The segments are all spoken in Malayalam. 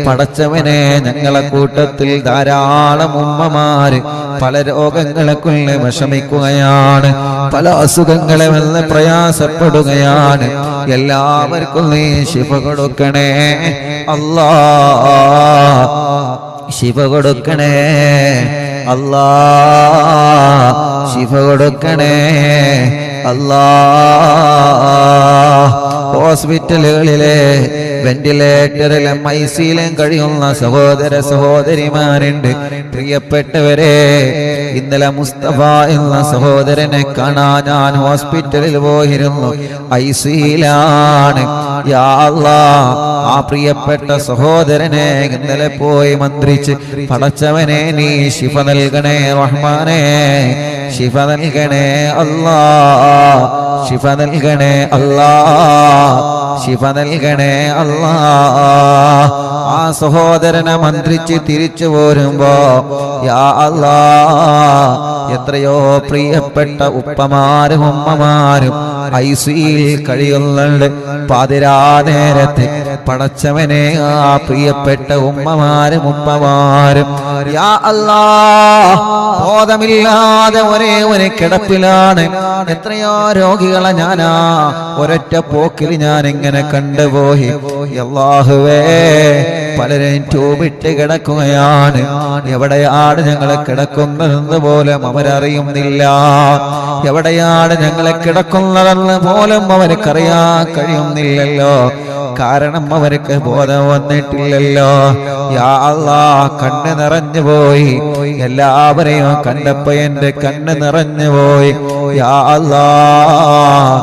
പടച്ചവനെ ഞങ്ങളെ കൂട്ടത്തിൽ ധാരാളം ഉമ്മമാര് പല രോഗങ്ങളെ കൊണ്ട് വിഷമിക്കുകയാണ്, പല അസുഖങ്ങളെ വന്ന് പ്രയാസപ്പെടുകയാണ്. എല്ലാവർക്കും നീ ശിഫ കൊടുക്കണേ അല്ലാ, ശിഫ കൊടുക്കണേ അല്ലാ, ശിഫ കൊടുക്കണേ അല്ലാ. ഹോസ്പിറ്റലുകളിലെ വെന്റിലേറ്ററിലും ഐസിയിലും കഴിയുന്ന സഹോദര സഹോദരിമാരുണ്ട്. പ്രിയപ്പെട്ടവരെ, ഇന്നലെ മുസ്തഫ എന്ന സഹോദരനെ കാണാൻ ഞാൻ ഹോസ്പിറ്റലിൽ പോയിരുന്നു, ഐസിയിലാണ്. യാ അല്ലാഹ്, ആ പ്രിയപ്പെട്ട സഹോദരനെ ഇന്നലെ പോയി മന്ത്രിച്ച്, പടച്ചവനെ നീ ശിഫ നൽകണേ റഹ്മാനേ, ശിഫ നൽകണേ അല്ലാ, ശിഫ നൽകണേ അല്ലാ, ശിഫ നൽകണേ അല്ലാ. ആ സഹോദരനെ മന്ത്രിച്ച് തിരിച്ചു പോരുമ്പോ യാ അല്ലാ, എത്രയോ പ്രിയപ്പെട്ട ഉപ്പമാരും ഉമ്മമാരും ഐസിയിൽ കഴിയുന്നുണ്ട്. പാതിരാ നേരത്തെ പടച്ചവനെ ആ പ്രിയപ്പെട്ട ഉമ്മമാരും ഉപ്പമാരും യാ അല്ലാ ബോധമില്ലാതെ ഒരേ ഒരു കിടപ്പിലാണ്. എത്രയോ രോഗികളെ ഞാനാ ഒരൊറ്റ പോക്കിൽ ഞാൻ ഇങ്ങനെ കണ്ടുപോയി. അല്ലാഹുവേ, പലരും ട്യൂബിട്ട് കിടക്കുകയാണ്. എവിടെയാണ് ഞങ്ങളെ കിടക്കുന്നതെന്ന് പോലും അവരറിയുന്നില്ല, എവിടെയാണ് ഞങ്ങളെ കിടക്കുന്നതെന്ന് പോലും അവർക്കറിയാൻ കഴിയുന്നില്ലല്ലോ. കാരണം അവർക്ക് ബോധം വന്നിട്ടില്ലല്ലോ. യാ അല്ലാഹ്, കണ്ണ് നിറഞ്ഞു പോയി. എല്ലാവരെയും കണ്ടപ്പോ എന്റെ കണ്ണ് നിറഞ്ഞു പോയി. യാ അല്ലാഹ്,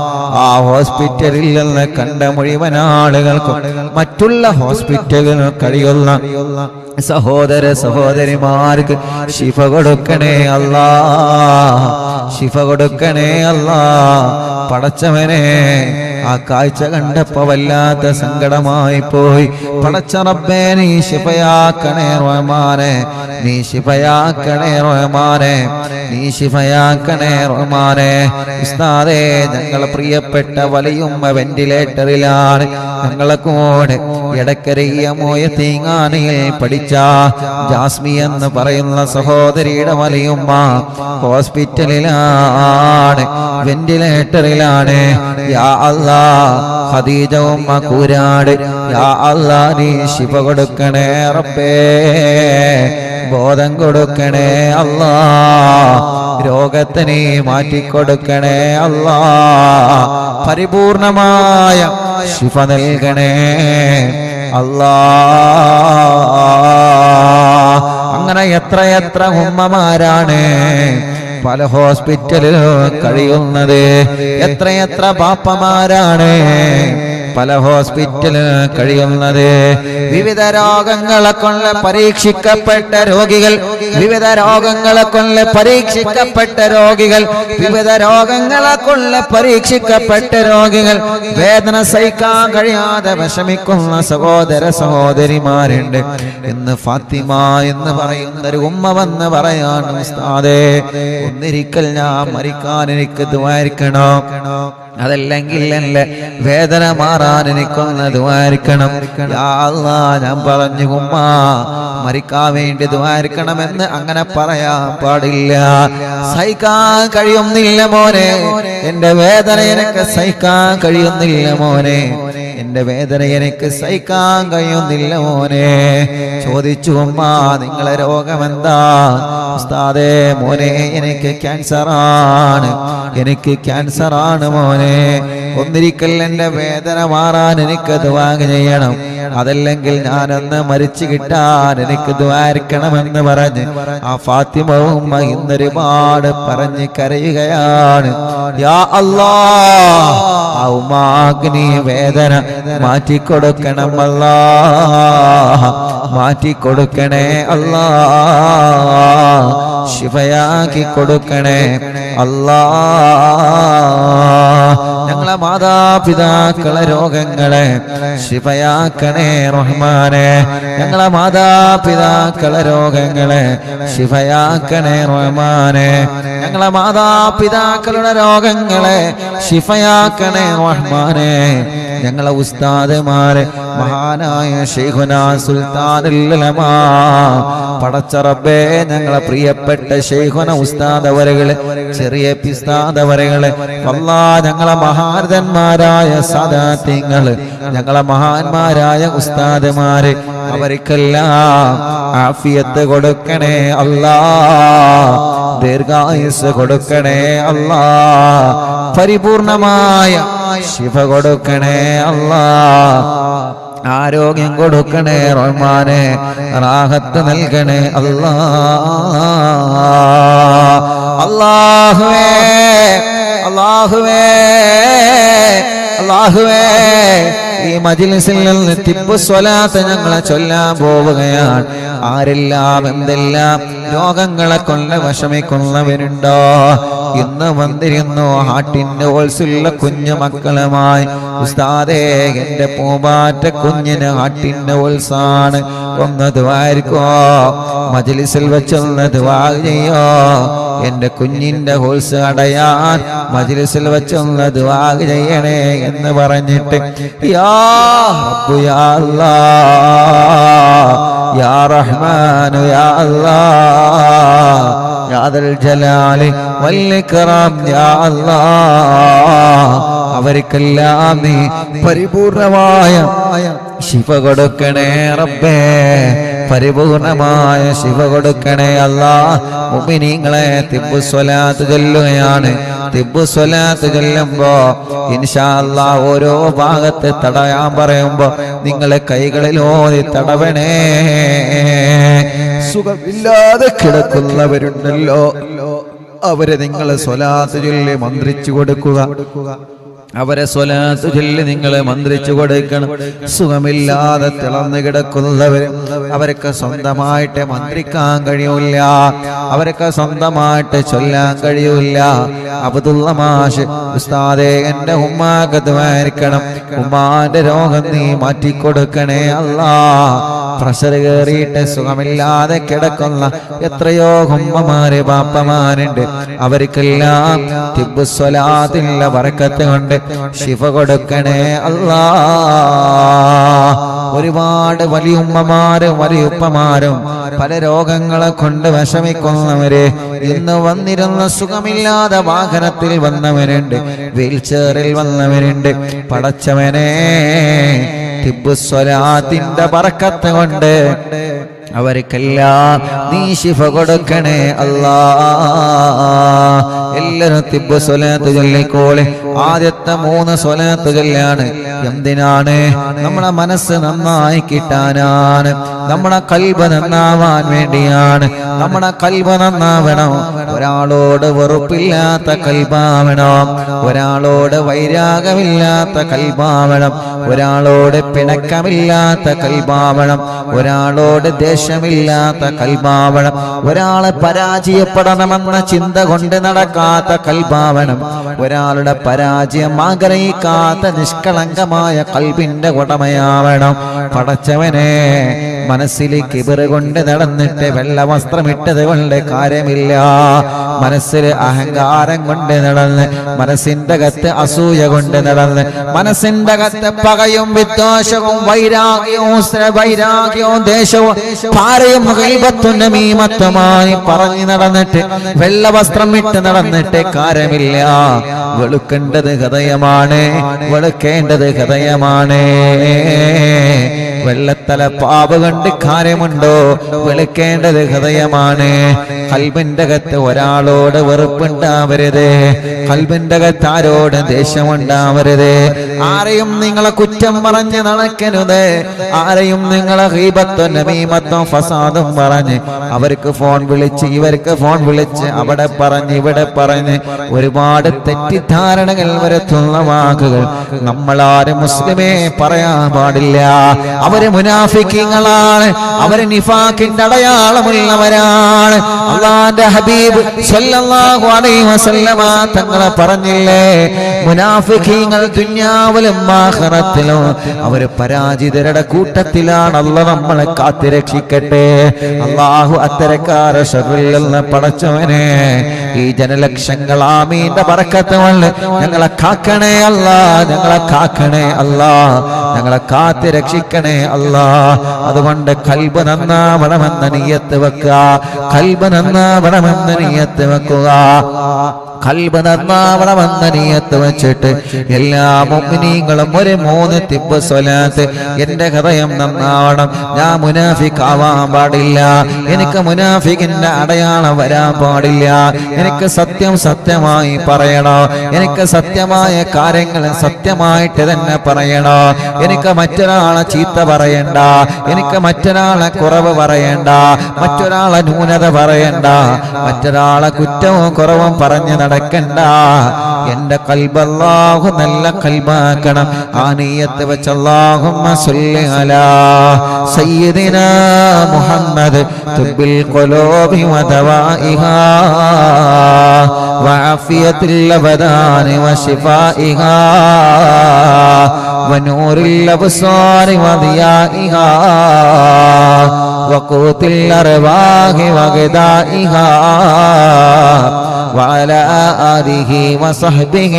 ആ ഹോസ്പിറ്റലിൽ നിന്ന് കണ്ട മുഴുവൻ ആളുകൾക്കും മറ്റുള്ള ഹോസ്പിറ്റലുകളിൽ കഴിയുന്ന സഹോദര സഹോദരിമാർക്ക് ശിഫ കൊടുക്കണേ അല്ലാ, ശിഫ കൊടുക്കണേ അല്ലാ. പടച്ചവനെ, ആ കാഴ്ച കണ്ടപ്പോ വല്ലാത്ത സങ്കടമായി പോയി. പടച്ച റബ്ബേ, നീ ശിഫയാക്കണേ റഹ്മാനെ, നീ ശിഫയാക്കണേ റഹ്മാനെ, നീ ശിഫയാക്കണേ റഹ്മാനെ. ഉസ്താദേ, ഞങ്ങളെ പ്രിയപ്പെട്ട വലിയുമ്മ വെന്റിലേറ്ററിലാണ്. ഞങ്ങളെ കൂടെ എടക്കരയ്യ മോയ തീങ്ങാനയിൽ പഠിച്ച ജാസ്മി എന്ന് പറയുന്ന സഹോദരിയുടെ വലിയുമ്മ ഹോസ്പിറ്റലിലാണ്, വെന്റിലേറ്ററിലാണ്. യാ അല്ലാഹ്, ഖദീജ ഉമ്മ കൂരാട്, യാ അല്ലാഹ്, നീ ശിഫ കൊടുക്കണേ റബ്ബേ, ബോധം കൊടുക്കണേ അല്ലാ, രോഗത്തെ നീ മാറ്റിക്കൊടുക്കണേ അല്ലാ, പരിപൂർണമായ ശിഫ നൽകണേ അല്ലാ. അങ്ങനെ എത്ര ഉമ്മമാരാണ് പല ഹോസ്പിറ്റലിൽ കഴിയുന്നത്, എത്ര ബാപ്പമാരാണ് പല ഹോസ്പിറ്റലിൽ കഴിയുന്നത്. വിവിധ രോഗങ്ങളെ കൊണ്ട് പരീക്ഷിക്കപ്പെട്ട രോഗികൾ, വിവിധ രോഗങ്ങളെ കൊണ്ട് പരീക്ഷിക്കപ്പെട്ട രോഗികൾ, വിവിധ രോഗങ്ങളെ കൊണ്ട് പരീക്ഷിക്കപ്പെട്ട രോഗികൾ, വേദന സഹിക്കാൻ കഴിയാതെ വിഷമിക്കുന്ന സഹോദര സഹോദരിമാരുണ്ട്. ഇന്ന് ഫാത്തിമ എന്ന് പറയുന്ന ഒരു ഉമ്മ വന്ന് പറയാണ്, ഉസ്താദേ, ഒന്നിരിക്കൽ ഞാൻ മരിക്കാൻ എനിക്ക് ദുആയിരിക്കണം, അതല്ലെങ്കിൽ എന്റെ വേദന മാറാൻ എനിക്കൊന്ന് ദുആയിരിക്കണം. യാ അല്ലാഹ്, ഞാൻ പറഞ്ഞു ഉമ്മ മരിക്കാൻ വേണ്ടി ദുആയിരിക്കണമെന്ന് അങ്ങനെ പറയാൻ പാടില്ല. സഹിക്കാൻ കഴിയുന്നില്ല മോനെ, എന്റെ വേദന എനിക്ക് സഹിക്കാൻ കഴിയുന്നില്ല മോനെ, എന്റെ വേദന എനിക്ക് സഹിക്കാൻ കഴിയുന്നില്ല മോനെ. ചോദിച്ചു, ഉമ്മ നിങ്ങളെ രോഗമെന്താ? ഉസ്താദേ, മോനെ എനിക്ക് ക്യാൻസറാണ്, എനിക്ക് ക്യാൻസറാണ് മോനെ. ഒന്നിരിക്കൽ എന്റെ വേദന മാറാൻ എനിക്ക് ദുആ ചെയ്യണം, അതല്ലെങ്കിൽ ഞാനൊന്ന് മരിച്ചു കിട്ടാൻ എനിക്ക് ദുആയിരിക്കണമെന്ന് പറഞ്ഞ് ആ ഫാത്തിമ ഉമ്മ ഇന്നൊരുപാട് പറഞ്ഞ് കരയുകയാണ്. യാ അല്ലാഹ്, ആ ഉമ്മാക്ക് നീ വേദന മാറ്റിക്കൊടുക്കണം അല്ലാഹ്, മാറ്റിക്കൊടുക്കണേ അല്ലാഹ്, ശിഫയാക്കി കൊടുക്കണേ അല്ലാ. ഞങ്ങളെ മാതാപിതാക്കളെ രോഗങ്ങളെ ശിഫയാക്കണേ റഹ്മാനെ. ഞങ്ങളെ മാതാപിതാക്കളെ രോഗങ്ങളെ ശിഫയാക്കണേ റഹ്മാനെ. ഞങ്ങളെ മാതാപിതാക്കളുടെ രോഗങ്ങളെ ശിഫയാക്കണേ റഹ്മാനെ. ഞങ്ങളെ ഉസ്താദുമാരെ മഹാനായ ശൈഖുനാ സുൽത്താനുൽ ഉലമാ പടച്ച റബ്ബേ, ഞങ്ങളെ പ്രിയപ്പെട്ട ശൈഖുന ഉസ്താദ് അവരുകളെ, ചെറിയ ഉസ്താദ് അവരുകളെ, അല്ലാ ഞങ്ങളെ മഹാരഥന്മാരായ സാദാത്യങ്ങള്, ഞങ്ങളെ മഹാന്മാരായ ഉസ്താദുമാര്, അവർക്കെല്ലാം ആഫിയത്ത് കൊടുക്കണേ അല്ലാ, ദീർഘായുസ് കൊടുക്കണേ അല്ലാ, പരിപൂർണമായ ശിഫ കൊടുക്കണേ അല്ലാ, ആരോഗ്യം കൊടുക്കണേ റഹ്മാനെ, റാഹത്ത് നൽകണേ അല്ലാ. അല്ലാഹുവേ അല്ലാഹുവേ അല്ലാഹുവേ, ഈ മജ്ലിസിൽ നിന്ന് തിബ്ബു സ്വലാത്ത് ഞങ്ങളെ ചൊല്ലാൻ പോവുകയാണ്. ആരെല്ലാം എന്തെല്ലാം രോഗങ്ങളെ കൊണ്ട് വിഷമിക്കുന്നവരുണ്ടോ? ഇന്ന് വന്നിരുന്നു ഹാർട്ടിന്റെ ഓൾസുള്ള കുഞ്ഞു മക്കളുമായി. ഉസ്താദേ, എന്റെ പൂമ്പാറ്റ കുഞ്ഞിന് ഹാർട്ടിന്റെ ഓൾസാണ്, ഒന്ന് ദുആയിരിക്കോ, മജ്ലിസിൽ വെച്ചൊന്ന് ദുആ ചെയ്യോ, എന്റെ കുഞ്ഞിന്റെ ഹോൾസ് അടയാൻ മജ്ലിസിൽ വെച്ചൊന്ന് ദുആ ചെയ്യണേ എന്ന് പറഞ്ഞിട്ട് യാ റബ്ബു യാ അല്ലാഹ് യാ റഹ്മാനു യാ അല്ലാഹ് യാ ദൽ ജലാലി വൽ ഇക്റാം യാ അല്ലാഹ്, അവർക്കെല്ലാം നീ പരിപൂർണമായ ശിഫ കൊടുക്കണേ റബ്ബേ, പരിപൂർണമായ ശിഫ കൊടുക്കണേ അല്ലാഹ്. മുഅ്മിനീങ്ങളെ തിബ്ബു സ്വലാത്ത് ചൊല്ലുകയാണ്. തിബ്ബു സ്വലാത്ത് ചൊല്ലുമ്പോ ഇൻഷാ അല്ലാഹ് ഓരോ ഭാഗത്ത് തടയാൻ പറയുമ്പോ നിങ്ങളെ കൈകളിൽ ഓതി തടവണേ. സുഖമില്ലാതെ കിടക്കുന്നവരുണ്ടല്ലോ, അവരെ നിങ്ങൾ സ്വലാത്ത് ചൊല്ലി മന്ത്രിച്ചു കൊടുക്കുക. അവരെ സ്വലാത്ത് ചൊല്ലി നിങ്ങൾ മന്ത്രിച്ചു കൊടുക്കണം. സുഖമില്ലാതെ തിളർന്നു കിടക്കുന്നവര്, അവർക്ക് സ്വന്തമായിട്ട് മന്ത്രിക്കാൻ കഴിയൂല, അവർക്ക് സ്വന്തമായിട്ട് ചൊല്ലാൻ കഴിയൂല. അബ്ദുള്ള മാഷ് ഉസ്താദേ, എന്റെ ഉമ്മാക്ക് ദുആയിരിക്കണം, ഉമ്മാന്റെ രോഗം നീ മാറ്റിക്കൊടുക്കണേ അല്ലാ. പ്രഷർ കയറിയിട്ട് സുഖമില്ലാതെ കിടക്കുന്ന എത്രയോ ഉമ്മമാര് ബാപ്പമാരുണ്ട്, അവർക്കെല്ലാം തിബ്ബു സ്വലാത്തിന്റെ ബറക്കത്ത് കൊണ്ട് ശിഫ കൊടുക്കണേ അല്ലാ. ഒരുപാട് വലിയ ഉമ്മമാരും വലിയ ഉപ്പമാരും പല രോഗങ്ങളെ കൊണ്ട് വിഷമിക്കുന്നവര് ഇന്ന് വന്നിരുന്ന സുഖമില്ലാതെ വാഹനത്തിൽ വന്നവരുണ്ട്, വീൽ ചെയറിൽ വന്നവരുണ്ട്. പടച്ചവനെ, തിബ്ബു സ്വലാത്തിന്റെ ബറക്കത്ത് കൊണ്ട് അവർക്കെല്ലാം നീ ശിഫ കൊടുക്കണേ അല്ലാ. എല്ലാവരും തിബ്ബു സ്വലാത്ത് ചൊല്ലിക്കോളെ. ആദ്യത്തെ 3 സ്വലാത്ത് ചൊല്ലാണ്. എന്തിനാണ്? നമ്മുടെ മനസ്സ് നന്നായി കിട്ടാനാണ്, നമ്മുടെ കൽബ് നന്നാവാൻ വേണ്ടിയാണ്. നമ്മുടെ കൽബ് നന്നാവണം. ഒരാളോട് വെറുപ്പില്ലാത്ത കൽബാവണം, ഒരാളോട് വൈരാഗമില്ലാത്ത കൽബാവണം, ഒരാളോട് പിണക്കമില്ലാത്ത കൽബാവണം, ഒരാളോട് ദേഷ്യമില്ലാത്ത കൽബാവണം, ഒരാളെ പരാജയപ്പെടണമെന്ന ചിന്ത കൊണ്ട് നടക്കാത്ത കൽബാവണം, ഒരാളുടെ പരാജയം ആഗ്രഹിക്കാത്ത നിഷ്കളങ്കമായ കൽബിന്റെ ഉടമയാവണം. പടച്ചവനെ, മനസ്സിൽ കിബിറ് കൊണ്ട് നടന്നിട്ട് വെള്ള വസ്ത്രമിട്ടത് കൊണ്ട് കാര്യമില്ല. മനസ്സിൽ അഹങ്കാരം കൊണ്ട് നടന്ന്, മനസ്സിന്റെ അകത്ത് അസൂയ കൊണ്ട് നടന്ന്, മനസ്സിന്റെ അകത്ത് പകയും വിദ്വേഷവും വൈരാഗ്യവും ദേശവും പാരയും ഗൈബത്തും നമീമത്തുമായി പറഞ്ഞു നടന്നിട്ട് വെള്ള വസ്ത്രം ഇട്ട് നടന്നിട്ട് കാര്യമില്ല. വെളുക്കേണ്ടത് ഹൃദയമാണ്, വെളുക്കേണ്ടത് ഹൃദയമാണ്. വെള്ളത്തല പാപ് കണ്ട് കാര്യമുണ്ടോ? വെളുക്കേണ്ടത് ഹൃദയമാണ്. കൽബിന്റെ അകത്ത് ഒരാളോട് വെറുപ്പുണ്ടാവരുത്, കൽബിന്റെ അകത്ത് ആരോട് ദേഷ്യമുണ്ടാവരുത്. ആരെയും നിങ്ങളെ കുറ്റം പറഞ്ഞ് നടക്കരുത്, ആരെയും നിങ്ങളെ ഗീബത്തും നമീമത്തും ഫസാദും പറഞ്ഞ് അവർക്ക് ഫോൺ വിളിച്ച് ഇവർക്ക് ഫോൺ വിളിച്ച് അവിടെ പറഞ്ഞ് ഇവിടെ പറഞ്ഞ് ഒരുപാട് തെറ്റിദ്ധാരണകൾ വരുത്തുന്ന വാക്കുകൾ നമ്മളാരും മുസ്ലിമേ പറയാൻ പാടില്ല. അവര് മുനാഫിക്കീങ്ങളാണ്, അവര് നിഫാഖിന്റെ അടയാളമുള്ളവരാണ്. അല്ലാഹുവിന്റെ ഹബീബ് സ്വല്ലല്ലാഹു അലൈഹി വസല്ലമ തങ്ങളെ പറഞ്ഞില്ലേ, മുനാഫിക്കീങ്ങൾ ദുനിയാവിലും ആഖിറത്തിലും അവര് പരാജിതരുടെ കൂട്ടത്തിലാണ്. അല്ലാഹു നമ്മളെ കാത്തുരക്ഷിക്കട്ടെ. അല്ലാഹു അത്തരക്കാരെ ശർറിൽ നിന്ന് പടച്ചവനെ ഈ ജനലക്ഷങ്ങൾ ആമീന്റെ ബറക്കത്ത് കൊണ്ട് ഞങ്ങളെ കാക്കണേ അല്ലാ, ഞങ്ങളെ കാക്കണേ അല്ലാ, ഞങ്ങളെ കാത്ത് രക്ഷിക്കണേ അല്ലാ. അതുകൊണ്ട് ഖൽബ് നന്നാവണമെന്ന നിയ്യത്ത് വെക്കുക, ഖൽബ് നന്നാവണമെന്ന നിയ്യത്ത് വെക്കുക, ഖൽബ് നന്നാവണമെന്ന നിയ്യത്ത് വെച്ചിട്ട് എല്ലാ മുഅ്മിനീങ്ങളും ഒരു 3 തിബ്ബ് സ്വലാത്ത്. എന്റെ ഹൃദയം നന്നാവണം, ഞാൻ മുനാഫിക്കാവാൻ പാടില്ല, എനിക്ക് മുനാഫിക്കിന്റെ അടയാളം വരാൻ പാടില്ല, എനിക്ക് സത്യം സത്യമായി പറയണോ, എനിക്ക് സത്യമായ കാര്യങ്ങൾ സത്യമായിട്ട് തന്നെ പറയണോ, എനിക്ക് മറ്റൊരാളെ ചീത്ത പറയണ്ട, എനിക്ക് മറ്റൊരാളെ കുറവ് പറയണ്ട, മറ്റൊരാളെ ന്യൂനത പറയണ്ട, മറ്റൊരാളെ കുറ്റവും കുറവും പറഞ്ഞു നടക്കണ്ട. എന്റെ ഖൽബ് അല്ലാഹു നല്ല ഖൽബാക്കണം. ആ നിയ്യത്ത് വെച്ച് അല്ലാഹുമ്മ സ്വല്ലി അലാ സയ്യിദിനാ മുഹമ്മദ് തുബ്ബിൽ ഖുലൂബി വദവാഇഹാ വഅഫിയത്തുൽ അബദാനി വശിഫാഇഹാ വനൂറിൽ അബ്സാരി വദിയാഇഹാ വഖൂത്തിൽ അർവാഹി വഗദാഇഹാ وعلى آله وصحبه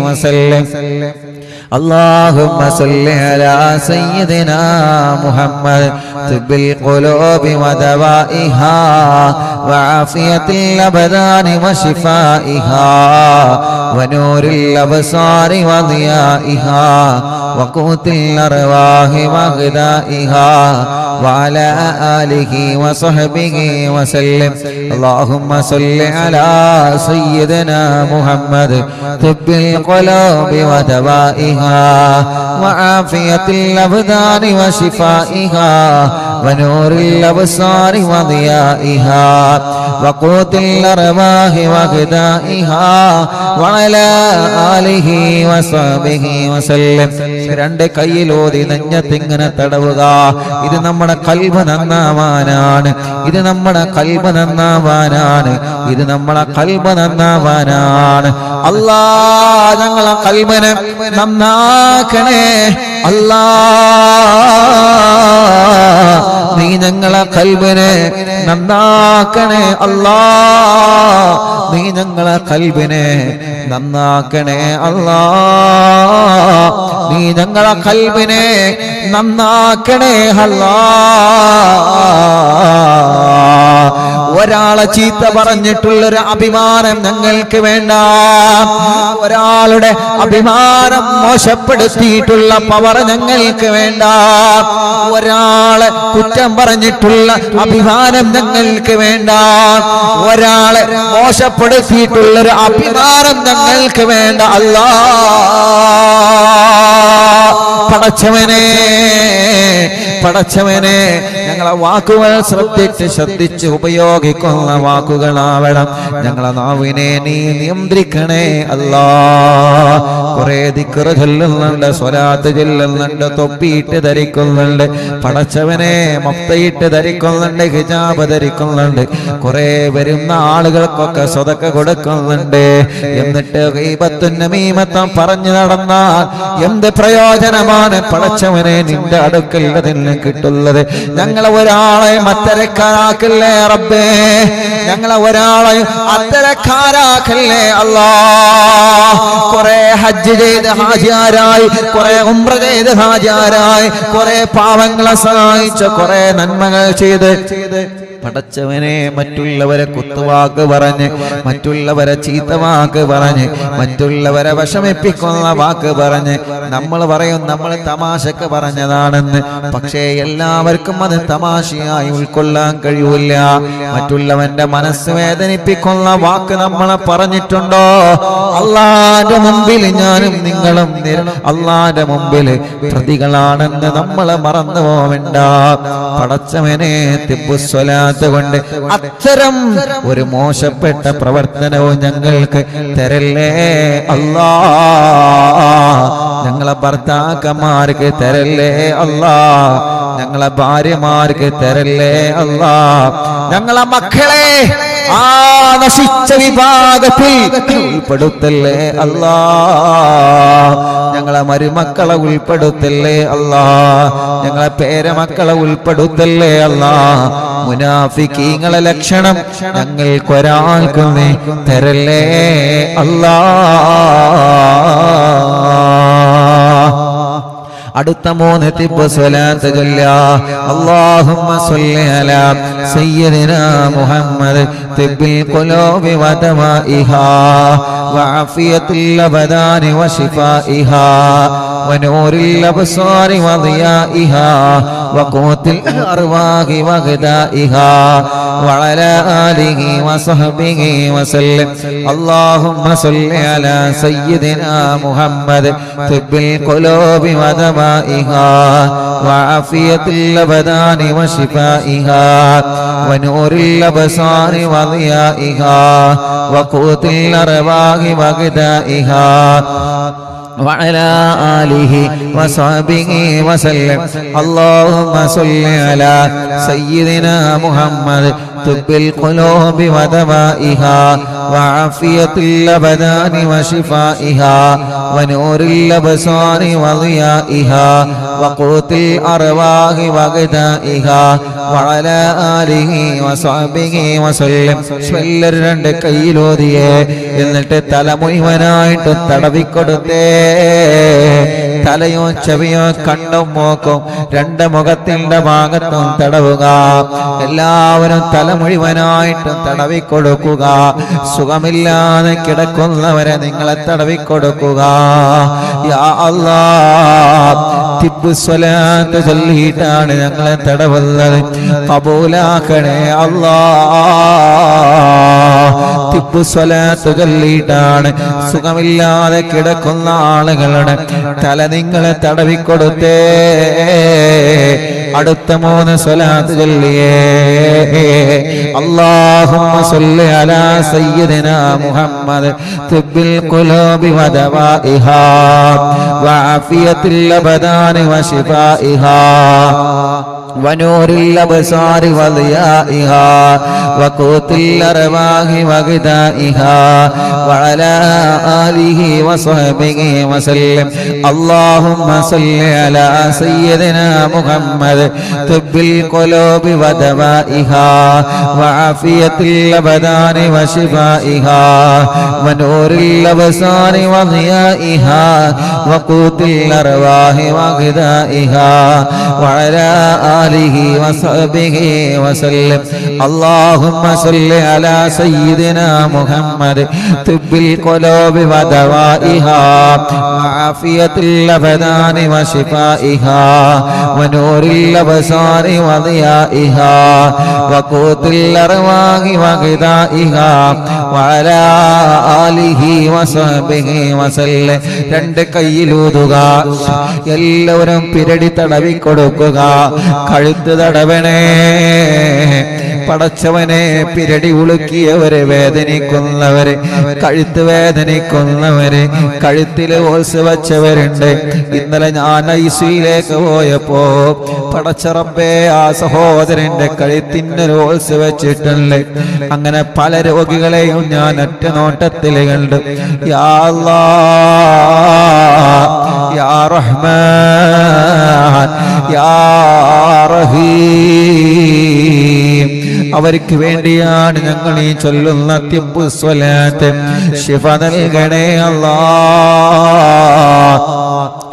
وسلم. اللهم صل على سيدنا محمد طب القلوب ودوائها وعافية الأبدان وشفائها ونور الأبصار وضيائها وقوت الأرواح وغذائها وعلى آله وصحبه وسلم. اللهم صل على سيدنا محمد طب القلوب ودوائها وعافية الأبدان وشفائها ونور الأبصار وضيائها وقوت الأرواح وغذائها وعلى آله وصحبه وسلم. രണ്ട് കൈയിലോതി നെഞ്ഞത്തിങ്ങനെ തടവുക. ഇത് നമ്മുടെ ഖൽബ് നന്നാവാനാണ്, ഇത് നമ്മുടെ ഖൽബ് നന്നാവാനാണ്, ഇത് നമ്മളെ ഖൽബ് നന്നാവാനാണ്. അല്ലാ ഞങ്ങളെ ഖൽബിനെ നന്നാക്കണേ അല്ലാ, നീ ഞങ്ങളെ ഖൽബിനെ നന്നാക്കണേ അല്ലാ, നീ ഞങ്ങളെ ഖൽബിനെ നന്നാക്കണേ അല്ലാ, നീ ഞങ്ങളെ ഖൽബിനെ നന്നാക്കണേ അല്ലാ. ഒരാളെ ചീത്ത പറഞ്ഞിട്ടുള്ളൊരു അഭിമാനം ഞങ്ങൾക്ക് വേണ്ട, ഒരാളുടെ അഭിമാനം മോശപ്പെടുത്തിയിട്ടുള്ള പവർ ഞങ്ങൾക്ക് വേണ്ട, ഒരാളെ കുറ്റം പറഞ്ഞിട്ടുള്ള അഭിമാനം ഞങ്ങൾക്ക് വേണ്ട, ഒരാളെ മോശപ്പെടുത്തിയിട്ടുള്ളൊരു അഭിമാനം ഞങ്ങൾക്ക് വേണ്ട. അല്ലാ പടച്ചവനെ, പടച്ചവനെ ഞങ്ങളെ വാക്കുകൾ ശ്രദ്ധിച്ച് ഉപയോഗിക്കുന്ന വാക്കുകളാവണം. ഞങ്ങളെ നാവിനെ നീ നിയന്ത്രിക്കണേ അല്ലാ. കുറെ ദിക്ർ ചൊല്ലുന്നുണ്ട്, സ്വലാത്ത് ചൊല്ലുന്നുണ്ട്, തൊപ്പിയിട്ട് ധരിക്കുന്നുണ്ട്, പടച്ചവനെ മഫ്തയിട്ട് ധരിക്കുന്നുണ്ട്, ഹിജാബ് ധരിക്കുന്നുണ്ട്, കുറെ വരുന്ന ആളുകൾക്കൊക്കെ സ്വതക്ക കൊടുക്കുന്നുണ്ട്. എന്നിട്ട് ഗീബത്തും നമീമത്തും പറഞ്ഞു നടന്നാൽ എന്ത് പ്രയോജനമാണ് പടച്ചവനെ നിന്റെ അടുക്കൽ അതിന് കിട്ടുള്ളത്? ഞങ്ങളെ ഒരാളെ അത്തരക്കാരാക്കല്ലേ റബ്ബേ, ഞങ്ങളെ ഒരാളെ അത്തരക്കാരാക്കല്ലേ അല്ലാ. കുറെ ഹജ്ജ് ചെയ്ത് ഹാജിയാരായി, കുറെ ഉംറ ചെയ്ത് ഹാജിയാരായി, കുറെ പാവങ്ങളെ സഹായിച്ച, കുറെ നന്മകൾ ചെയ്ത് പടച്ചവനെ മറ്റുള്ളവരെ കുത്തുവാക്ക് പറഞ്ഞ്, മറ്റുള്ളവരെ ചീത്തവാക്ക് പറഞ്ഞ്, മറ്റുള്ളവരെ വിഷമിപ്പിക്കുന്ന വാക്ക് പറഞ്ഞ് നമ്മൾ പറയും നമ്മൾ തമാശക്ക് പറഞ്ഞതാണെന്ന്. പക്ഷേ എല്ലാവർക്കും അത് തമാശയായി ഉൾക്കൊള്ളാൻ കഴിയൂല. മറ്റുള്ളവന്റെ മനസ്സ് വേദനിപ്പിക്കുന്ന വാക്ക് നമ്മളെ പറഞ്ഞിട്ടുണ്ടോ? അള്ളാന്റെ മുമ്പിൽ ഞാനും നിങ്ങളും അള്ളാന്റെ മുമ്പിൽ പ്രതികളാണെന്ന് നമ്മളെ മറന്നു പോവണ്ട. പടച്ചവനെ തിബ്ബുസ്സലാ സ്വലാത്ത് കൊണ്ട് അത്തരം ഒരു മോശപ്പെട്ട പ്രവർത്തനവും ഞങ്ങൾക്ക് തരല്ലേ അല്ലാ. ഞങ്ങളെ ഭർത്താക്കന്മാർക്ക് തരല്ലേ അല്ലാ. ഞങ്ങളെ ഭാര്യമാർക്ക് തരല്ലേ അല്ലാ. ഞങ്ങളെ മക്കളെ ആ നശിച്ച വിഭാഗത്തിൽ ഉൾപ്പെടുത്തല്ലേ അല്ലാ. ഞങ്ങളെ മരുമക്കളെ ഉൾപ്പെടുത്തല്ലേ അല്ലാ. ഞങ്ങളെ പേരമക്കളെ ഉൾപ്പെടുത്തല്ലേ അല്ലാ. മുനാഫിക്കീങ്ങളെ ലക്ഷണം ഞങ്ങൾക്കൊരാൾക്കും നീ തരല്ലേ അല്ലാ. അടുത്ത 3 തിബ്ബ് സ്വലാത്ത് ചൊല്ലുക. അല്ലാഹുമ്മ സ്വല്ലി അലാ സയ്യിദിനാ മുഹമ്മദ് തിബ്ബിൽ ഖുലൂബി വ ദവാഇഹാ വഅഫിയത്തുൽ അബദാനി വശിഫാഇഹാ വനൂറിൽ അബ്സാരി വദിയാഇഹാ വഖൂത്തിൽ അർവാഹി വഗദാഇഹാ വഅലാ ആലിഹി വസഹ്ബിഹി വസല്ലം. അല്ലാഹുമ്മ സ്വല്ലി അലാ സയ്യിദിനാ മുഹമ്മദ് തിബ്ബിൽ ഖുലൂബി വ ദവാഇഹാ വഅഫിയത്തുൽ അബദാനി വശിഫാഇഹാ വനൂറിൽ അബ്സാരി വദിയാഇഹാ വഖൂത്തിൽ അർവാഹി വഗദാഇഹാ وعلى آله وصحبه وسلم. اللهم صل على سيدنا محمد طب القلوب ودوائها وعافية الأبدان وشفائها ونور الأبصار وضيائها وقوت الأرواح وغذائها وعلى آله وصحبه وسلم. രണ്ട് കൈയിലോതിയേ എന്നിട്ട് തല മുഴുവനായിട്ട് തടവിക്കൊടുത്തേ. തലയോ ചെവിയോ കണ്ണും മൂക്കും 2 മുഖത്തിന്റെ ഭാഗത്തും തടവുക. എല്ലാവരും തല മുഴുവനായിട്ട് തടവിക്കൊടുക്കുക. സുഖമില്ലാതെ കിടക്കുന്നവരെ നിങ്ങളെ തടവിക്കൊടുക്കുക. യാ അല്ലാഹ്, തിബ്ബ് സ്വലാത്ത് ചൊല്ലിയിട്ടാണ് ഞങ്ങളെ തടവുന്നത്. കബൂലാക്കണേ അല്ലാഹ്. തിബ്ബ് സ്വലാത്ത് ചൊല്ലിയിട്ടാണ് സുഖമില്ലാതെ കിടക്കുന്ന ആളുകളുടെ തല നിങ്ങളെ തടവിക്കൊടുത്തേ. അടുത്ത 3 സ്വലാത്ത് ചൊല്ലിയേ. അല്ലാഹുമ്മ സ്വല്ലി അലാ സയ്യിദിനാ മുഹമ്മദ് തിബ്ബിൽ ഖുലൂബി വ ദവാഇഹാ വഅഫിയത്തുൽ അബദാനി വശിഫാഇഹാ ونور الأبصار وضيائها وقوت الأرواح وغذائها وعلى آله وصحبه وسلم. اللهم صل على سيدنا محمد طب القلوب ودوائها وعافية الأبدان وشفائها ونور الأبصار وضيائها وقوت الأرواح وغذائها وعلى آله وصحبه وسلم. اللهم صل على سيدنا محمد طب القلوب ودوائها وعافية الأبدان وشفائها ونور الأبصار وضيائها وقوت الأرواح وغذائها وعلى آله وصحبه وسلم. 2 കൈയിലൂതുക. എല്ലാവരും പിരടി തടവിക്കൊടുക്കുക. കഴുത്ത് തടവണേ. പടച്ചവനെ, പിരടി ഉളുക്കിയവരെ, വേദനിക്കുന്നവരെ, കഴുത്ത് വേദനിക്കുന്നവരെ, കഴുത്തിൽ ഓൾസ് വച്ചവരുണ്ട്. ഇന്നലെ ഞാൻ ഐസിയിലേക്ക് പോയപ്പോ പടച്ചറബേ, ആ സഹോദരന്റെ കഴുത്തിന് ഓൾസ് വെച്ചിട്ടുണ്ട്. അങ്ങനെ പല രോഗികളെയും ഞാൻ ഒറ്റ നോട്ടത്തിൽ കണ്ടു. യാ അല്ലാഹ്, യാ റഹ്മാൻ, യാ റഹീം, അവർക്ക് വേണ്ടിയാണ് ഞങ്ങൾ ഈ ചൊല്ലുന്ന തിബ്ബ് സ്വലാത്ത്. ശിഫ നൽകണേ അല്ലാഹ്,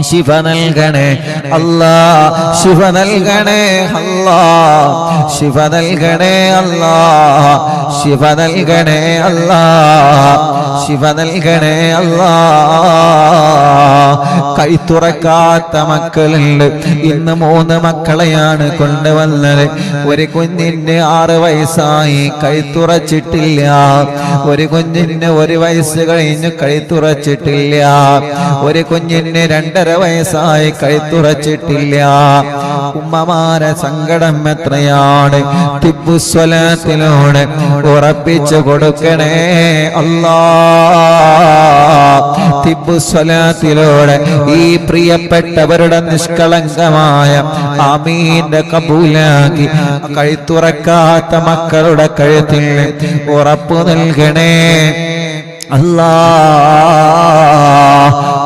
ശിഫ നൽകണേ അല്ലാഹ്, ശിഫ നൽകണേ അല്ലാഹ്, ശിഫ നൽകണേ അല്ലാഹ്, ശിഫ നൽകണേ അല്ലാഹ്, ശിഫ നൽകണേ അല്ലാഹ്. കൈത്തുറക്കാത്ത മക്കളുണ്ട്. ഇന്ന് 3 മക്കളെയാണ് കൊണ്ടുവന്നത്. ഒരു കുഞ്ഞിന് 6 വയസ്സായി, കൈത്തുറച്ചിട്ടില്ല. ഒരു കുഞ്ഞിന് 1 വയസ്സ് കഴിഞ്ഞ് കൈത്തുറച്ചിട്ടില്ല. ഒരു കുഞ്ഞിന് 2 2.5 വയസ്സായി കഴുത്തുറച്ചിട്ടില്ല. ഉമ്മമാരെ സങ്കടം എത്രയാണ്. തിബ്ബുസ്വലാത്തിലൂടെ ഉറപ്പിച്ചു കൊടുക്കണേ അല്ലാ. തിബ്ബുസ്വലാത്തിലൂടെ ഈ പ്രിയപ്പെട്ടവരുടെ നിഷ്കളങ്കമായ ആമീന്റെ കബൂലാക്കി കഴുത്തുറക്കാത്ത മക്കളുടെ കഴുത്തിൽ ഉറപ്പു നൽകണേ അല്ലാ.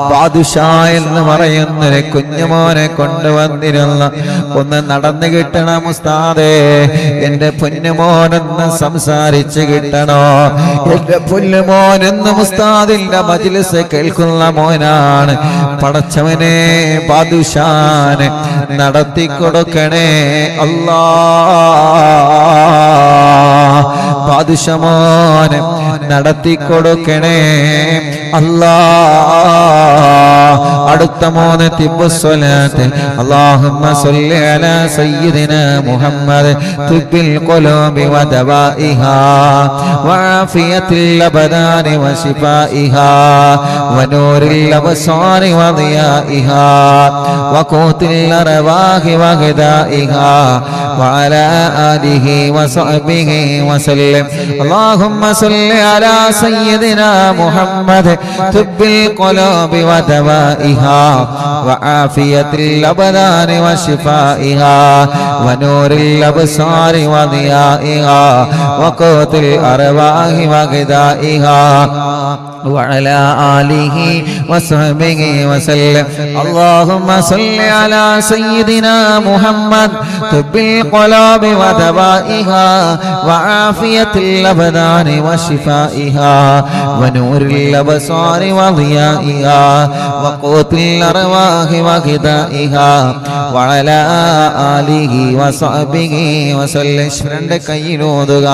ബാദുഷാ എന്ന് പറയുന്നൊരു കുഞ്ഞുമോനെ കൊണ്ടുവന്നിരുന്ന ഒന്ന് നടന്നു കിട്ടണം ഉസ്താദേ. എന്റെ പൊന്നുമോനെന്ന് സംസാരിച്ച് കിട്ടണോ. എന്റെ പൊന്നുമോനെന്ന് ഉസ്താദിന്റെ മജ്‌ലിസ് കേൾക്കുന്ന മോനാണ്. പടച്ചവനെ ബാദുഷാനെ നടത്തി കൊടുക്കണേ അല്ലാ. ബാദുഷമോനെ നടത്തി കൊടുക്കണേ അല്ലാ. അടുത്ത 3 തിബ്ബുസ്വലാത്ത്. അല്ലാഹുമ്മ സ്വല്ലി അലാ സയ്യിദിനാ മുഹമ്മദ് തിബ്ബിൽ ഖുലൂബി വദവാഇഹാ വആഫിയത്തിൽ അബ്ദാനി വശിഫാഇഹാ വനൂറിൽ അബ്സാരി വദിയാഇഹാ വഖൂത്തിൽ അർവാഹി വഗദാഇഹാ വഅലാ ആലിഹി വസഹ്ബിഹി വസല്ലം. അല്ലാഹുമ്മ സ്വല്ലി അലാ സയ്യിദിനാ മുഹമ്മദ് തിബ്ബിൽ ഖുലൂബി വദവാഇഹാ വആഫിയത്തിൽ അബ്ദാനി വശിഫാഇഹാ വനൂറിൽ അബ്സാരി വദിയാഇഹാ വഖൂത്തിൽ അർവാഹി വഗദാഇഹാ وعلى آله وصحبه وسلم. اللهم صل على سيدنا محمد طب القلوب ودوائها وعافية الأبدان وشفائها ونور الأبصار وضيائها وقوت الأرواح وغذائها وعلى آله وصحبه وسلم. രണ്ട് കൈയിലോതുക.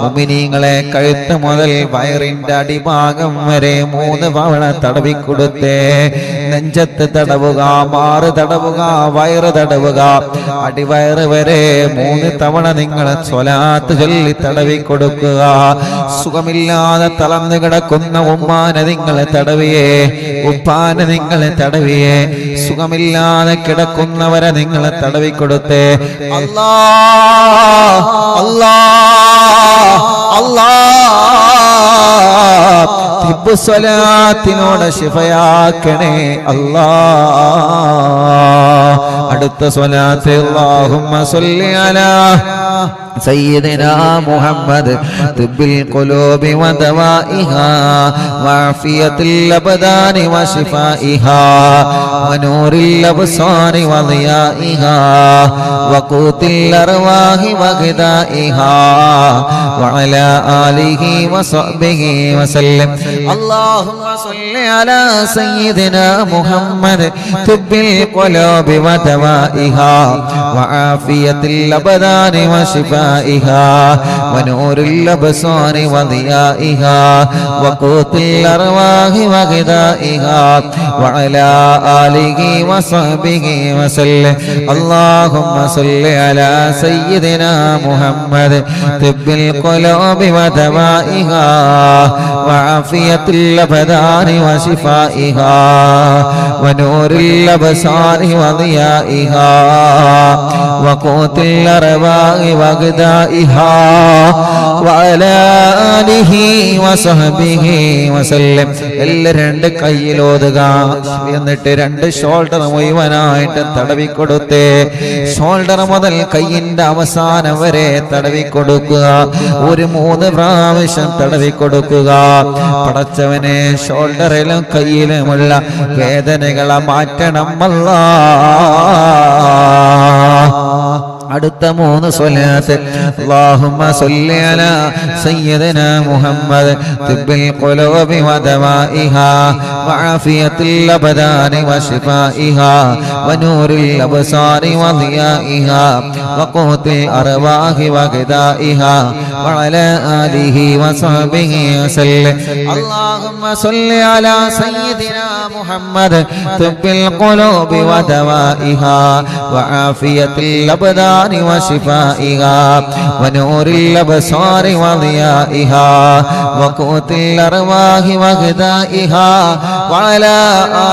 മുഅ്മിനീങ്ങളെ കഴുത്ത് മുതൽ വയറിന്റെ അടിഭാഗം വരെ 3 തവണ തടവിക്കൊടുത്തേ. നെഞ്ചത്ത് തടവുക, മാറ് തടവുക, വയറ് തടവുക, അടിവയറ് വരെ 3 തവണ നിങ്ങൾ സ്വലാത്ത് ചൊല്ലി തടവിക്കൊടുക്കുക. സുഖമില്ലാതെ തളർന്നു കിടക്കുന്ന ഉമ്മാനെ നിങ്ങൾ തടവിയേ, ഉപ്പാനെ നിങ്ങൾ തടവിയേ. സുഖമില്ലാതെ കിടക്കുന്നവരെ നിങ്ങൾ തടവിക്കൊടുത്തേ. അല്ലാ അല്ലാ അല്ലാ. തിബ്ബുസ്വലാത്തിനോട് ശിഫയാക്കണേ അല്ലാ. അടുത്ത സ്വലാത്ത്. അല്ലാഹുമ്മ സ്വല്ലി അലാ سيدنا محمد طب القلوب ودوائها وعافية الأبدان وشفائها ونور الأبصار وضيائها وقوت الأرواح وغذائها وعلى آله وصحبه وسلم. اللهم صل على سيدنا محمد طب القلوب ودوائها وعافية الأبدان وشفائها ونور الأبصار وضيائها وقوت الأرواح وغذائها وعلى آله وصحبه وسلم. اللهم صل على سيدنا محمد طب القلوب ودوائها وعافية الأبدان وشفائها ونور الأبصار وضيائها وقوت الأرواح وغذائها وعلى آله وصحبه وسلم. എല്ലാവരും 2 കൈയിലോതുക. എന്നിട്ട് 2 ഷോൾഡർ മുഴുവനായിട്ട് തടവിക്കൊടുത്തേ. ഷോൾഡർ മുതൽ കൈയിന്റെ അവസാനം വരെ തടവിക്കൊടുക്കുക. ഒരു 3 പ്രാവശ്യം തടവിക്കൊടുക്കുക. പടച്ചവനെ ഷോൾഡറിലും കൈയിലുമുള്ള വേദനകളെ മാറ്റണം അല്ലാ. അടുത്ത 3 സ്വലാത്ത്. അല്ലാഹുമ്മ സ്വല്ലി അലാ സയ്യിദിനാ മുഹമ്മദ് തിബ്ബിൽ ഖുലൂബി വദവാഇഹാ വആഫിയത്തിൽ അബ്ദാനി വശിഫാഇഹാ വനൂറിൽ അബ്സാരി വദിയാഇഹാ വഖൂത്തിൽ അർവാഹി വഗദാഇഹാ വഅലാ ആലിഹി വസഹ്ബിഹി വസല്ലം. അല്ലാഹുമ്മ സ്വല്ലി അലാ സയ്യിദിനാ മുഹമ്മദ് തിബ്ബിൽ ഖുലൂബി വദവാഇഹാ വആഫിയത്തിൽ അബ്ദാനി الأبدان وشفائها ونور الأبصار وضيائها وقوت الأرواح وغذائها وعلى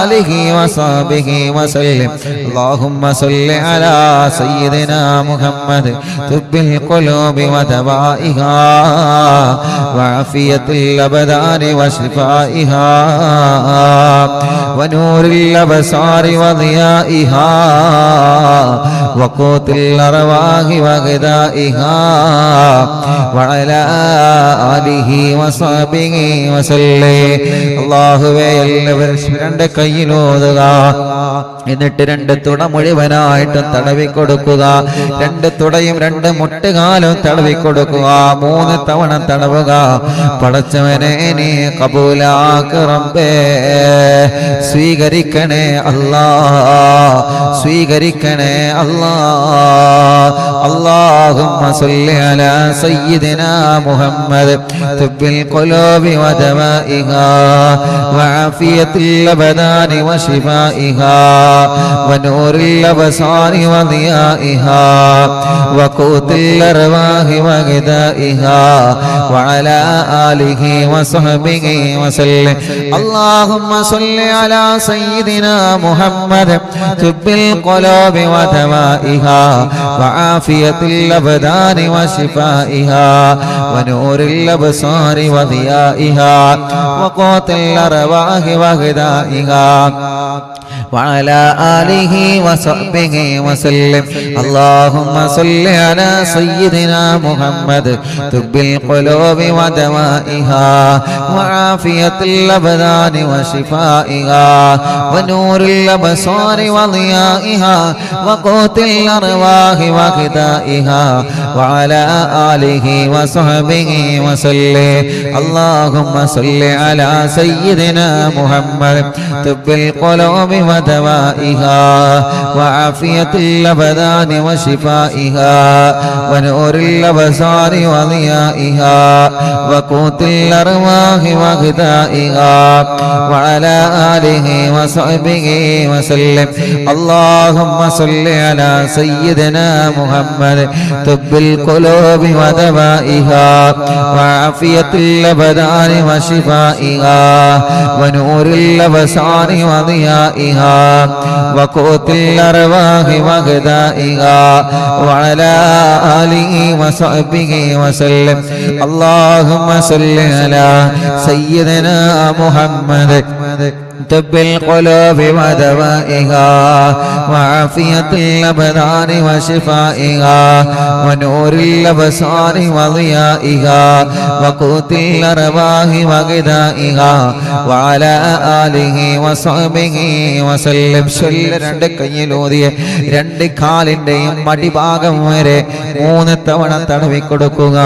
آله وصحبه وسلم. اللهم صل على سيدنا محمد طب القلوب ودوائها وعافية الأبدان وشفائها ونور الأبصار وضيائها وقوت الأرواح وغذائها وعلى آله وصحبه وسلم. അല്ലാഹുവേ എല്ലാവരും രണ്ട് കൈയിലോതുക, എന്നിട്ട് രണ്ട് തുട മുഴുവനായിട്ടും തടവിക്കൊടുക്കുക. രണ്ട് തുടയും രണ്ട് മുട്ടുകാലും തടവിക്കൊടുക്കുക. 3 തവണ തടവുക. പടച്ചവനെ നീ കബൂലാക്ക് റബ്ബേ, സ്വീകരിക്കണേ അല്ലാ, സ്വീകരിക്കണേ അല്ലാ. اللهم صل على سيدنا محمد طب القلوب ودوائها وعافية الأبدان وشفائها ونور الأبصار وضيائها وقوت الأرواح وغذائها وعلى آله وصحبه وسلم. اللهم صل على سيدنا محمد طب القلوب ودوائها وعافية الأبدان وشفائها ونور الأبصار وضيائها وقوت الأرواح وغذائها وعلى آله وصحبه وسلم. اللهم صل على سيدنا محمد طب القلوب ودوائها وعافية الأبدان وشفائها ونور الأبصار وضيائها وقوت الأرواح وغذائها وعلى آله وصحبه وسلم. اللهم صل على سيدنا محمد طب القلوب ودوائها وعافية الأبدان وشفائها ونور الأبصار وضيائها وقوت الأرواح وغذائها وعلى آله وصحبه وسلم. اللهم صل على سيدنا محمد طب القلوب ودوائها وعافية الأبدان وشفائها ونور الأبصار وضيائها وقوت الأرواح وغذائها وعلى آله وصحبه وسلم. اللهم صل على سيدنا محمد طب القلوب ودوائها وعافية الأبدان وشفائها ونور الأبصار وضيائها وقوت الأرواح وغذائها وعلى آله وصحبه وسلم. രണ്ട് കൈയിലൂതിയ രണ്ട് കാലിന്റെയും മടിഭാഗം വരെ 3 തവണ തടവിക്കൊടുക്കുക.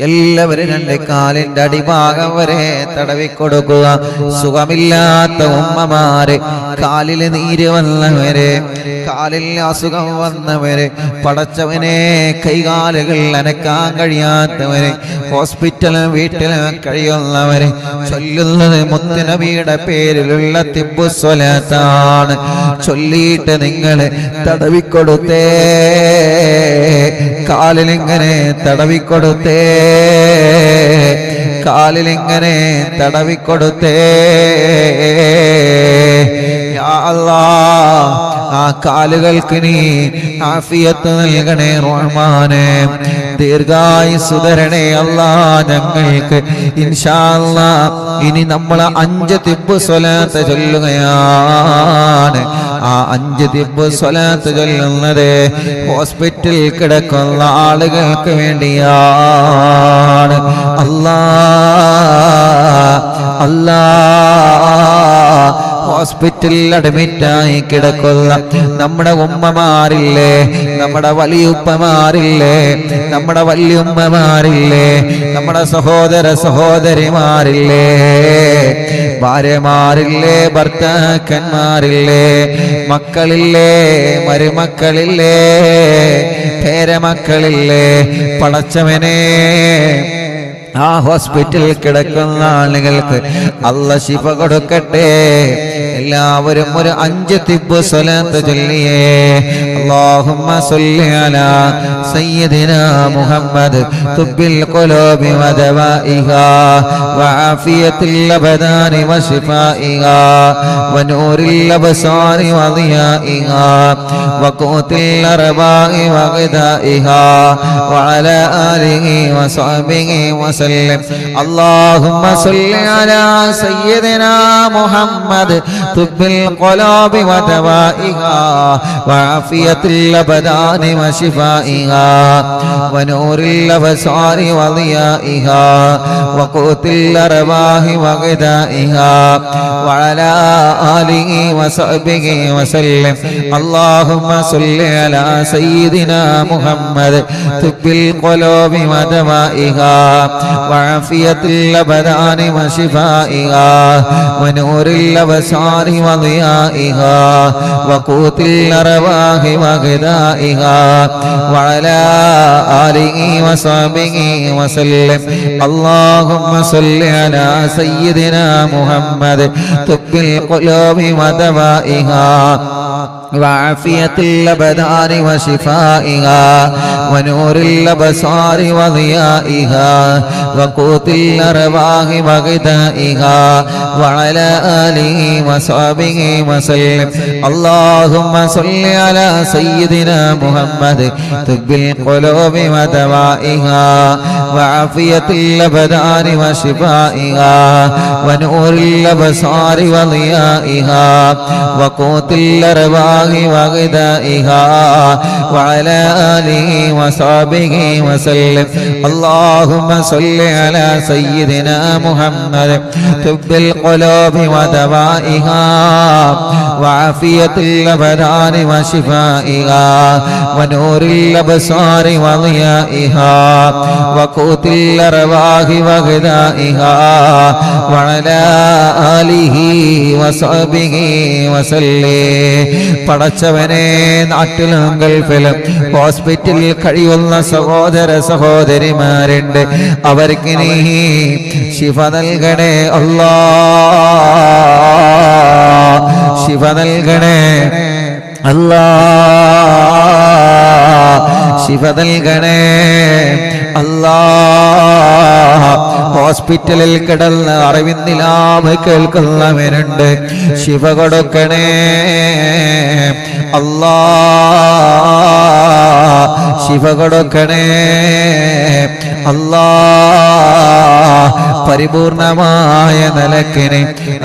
എല്ലാവരും രണ്ട് കാലിന്റെ അടിഭാഗം വരെ തടവിക്കൊടുക്കുക. സുഖമില്ലാത്ത ഉമ്മമാര്, കാലിൽ നീര് വന്നവര്, കാലിൽ അസുഖം വന്നവര്, പടച്ചവനെ കൈകാലുകൾ അനക്കാൻ കഴിയാത്തവര്, ഹോസ്പിറ്റലും വീട്ടിലും കഴിയുന്നവര് ചൊല്ലുന്നത് മുത്തുനബിയുടെ പേരിലുള്ള തിബ്ബുസ്വലാത്താണ്. ചൊല്ലിയിട്ട് നിങ്ങൾ തടവിക്കൊടുത്തേ, കാലിലിങ്ങനെ തടവിക്കൊടുത്തേ, കാലിലിങ്ങനെ തടവിക്കൊടുത്തേ. യാ അല്ലാഹ്, ആ കാലുകൾക്ക് നീ ആഫിയത്ത് നൽകണേ റഹ്മാനേ, ദീർഘായുസ്സ് തരണേ അല്ലാഹ് ഞങ്ങൾക്ക്. ഇൻഷാ അല്ലാഹ് ഇനി നമ്മൾ 5 തിബ്ബ് സ്വലാത്ത് ചൊല്ലുകയാണ്. ആ 5 തിബ്ബ് സ്വലാത്ത് ചൊല്ലുന്നത് ഹോസ്പിറ്റലിൽ കിടക്കുന്ന ആളുകൾക്ക് വേണ്ടിയാണ്. അല്ലാഹ് അല്ലാഹ്, ഹോസ്പിറ്റലിൽ അഡ്മിറ്റായി കിടക്കുന്ന നമ്മുടെ ഉമ്മമാരില്ലേ, നമ്മുടെ വലിയുപ്പമാരില്ലേ, നമ്മുടെ വല്യുമ്മമാരില്ലേ, നമ്മുടെ സഹോദര സഹോദരിമാരില്ലേ, ഭാര്യമാരില്ലേ, ഭർത്താക്കന്മാരില്ലേ, മക്കളില്ലേ, മരുമക്കളില്ലേ, പേരമക്കളില്ലേ, പടച്ചവനെ ആ ഹോസ്പിറ്റലിൽ കിടക്കുന്ന ആളുകൾക്ക് അല്ലാഹ് ശിഫ കൊടുക്കട്ടെ. എല്ലാവരും ഒരു 5 തിബ്ബ് സ്വലാത്ത് ചൊല്ലിയേ. അല്ലാഹുമ്മ സ്വല്ലി അലാ സയ്യിദിനാ മുഹമ്മദ് തുബ്ബിൽ ഖുലൂബി വദവാഇഹാ വആഫിയത്തിൽ അബദാനി വശിഫാഇഹാ വനൂറിൽ അബ്സാരി വദിയാഇഹാ വഖൂത്തിൽ അർബാഇ വഗദാഇഹാ വഅലാ ആലിഹി വസഹ്ബിഹി വസല്ലം. അല്ലാഹുമ്മ സ്വല്ലി അലാ സയ്യിദിനാ മുഹമ്മദ് തുബ്ബിൽ ഖുലൂബി വദവാഇഹാ വആഫിയത്തിൽ അബദാനി വശിഫാഇഹാ വനൂറിൽ അബ്സാരി വദിയാഇഹാ വഖൂത്തിൽ അർവാഹി വഗദാഇഹാ വഅലാ ആലിഹി വസഹ്ബിഹി വസല്ലം. അല്ലാഹുമ്മ സ്വല്ലി അലാ സയ്യിദിനാ മുഹമ്മദ് തുബ്ബിൽ ഖുലൂബി വദവാഇഹാ വആഫിയത്തിൽ അബദാനി വശിഫാഇഹാ വനൂറിൽ അബ്സാരി വദിയാഇഹാ വഖൂത്തിൽ അർവാഹി വഗദാഇഹാ വഅലാ ആലിഹി വസഹ്ബിഹി വസല്ലം. അല്ലാഹുമ്മ സ്വല്ലി അലാ സയ്യിദിനാ മുഹമ്മദ് തുബ്ബിൽ ഖുലൂബി വദവാഇഹാ وعافية الأبدان وشفائها ونور الأبصار وضيائها وقوت الأرواح وغذائها وعلى آله وصحبه وسلم. اللهم صل على سيدنا محمد طب القلوب ودوائها وعافية الأبدان وشفائها ونور الأبصار وضيائها وقوت الأرواح وغذائها وعلى آله وصحبه وسلم. اللهم صل على سيدنا محمد طب القلوب ودوائها وعافية الأبدان وشفائها ونور الأبصار وضيائها وقوت الأرواح وغذائها وعلى آله وصحبه وسلم. പടച്ചവനെ, നാട്ടിലും ഗൾഫിലും ഹോസ്പിറ്റലിൽ കഴിയുന്ന സഹോദര സഹോദരിമാരുണ്ട്. അവർക്ക് നീ ശിഫ നൽകണേ അല്ലാഹ്, ശിഫ നൽകണേ അല്ലാഹ്, ശിഫ നൽകണേ അല്ലാഹ്. ഹോസ്പിറ്റലിൽ കിടന്ന് അറിവിന്നിലാമ് കേൾക്കുന്നവരുണ്ട്, ശിഫ കൊടുക്കണേ അല്ലാഹ്, ശിഫ കൊടുക്കണേ അല്ലാഹ്. പരിപൂർണമായ നിലക്കിന്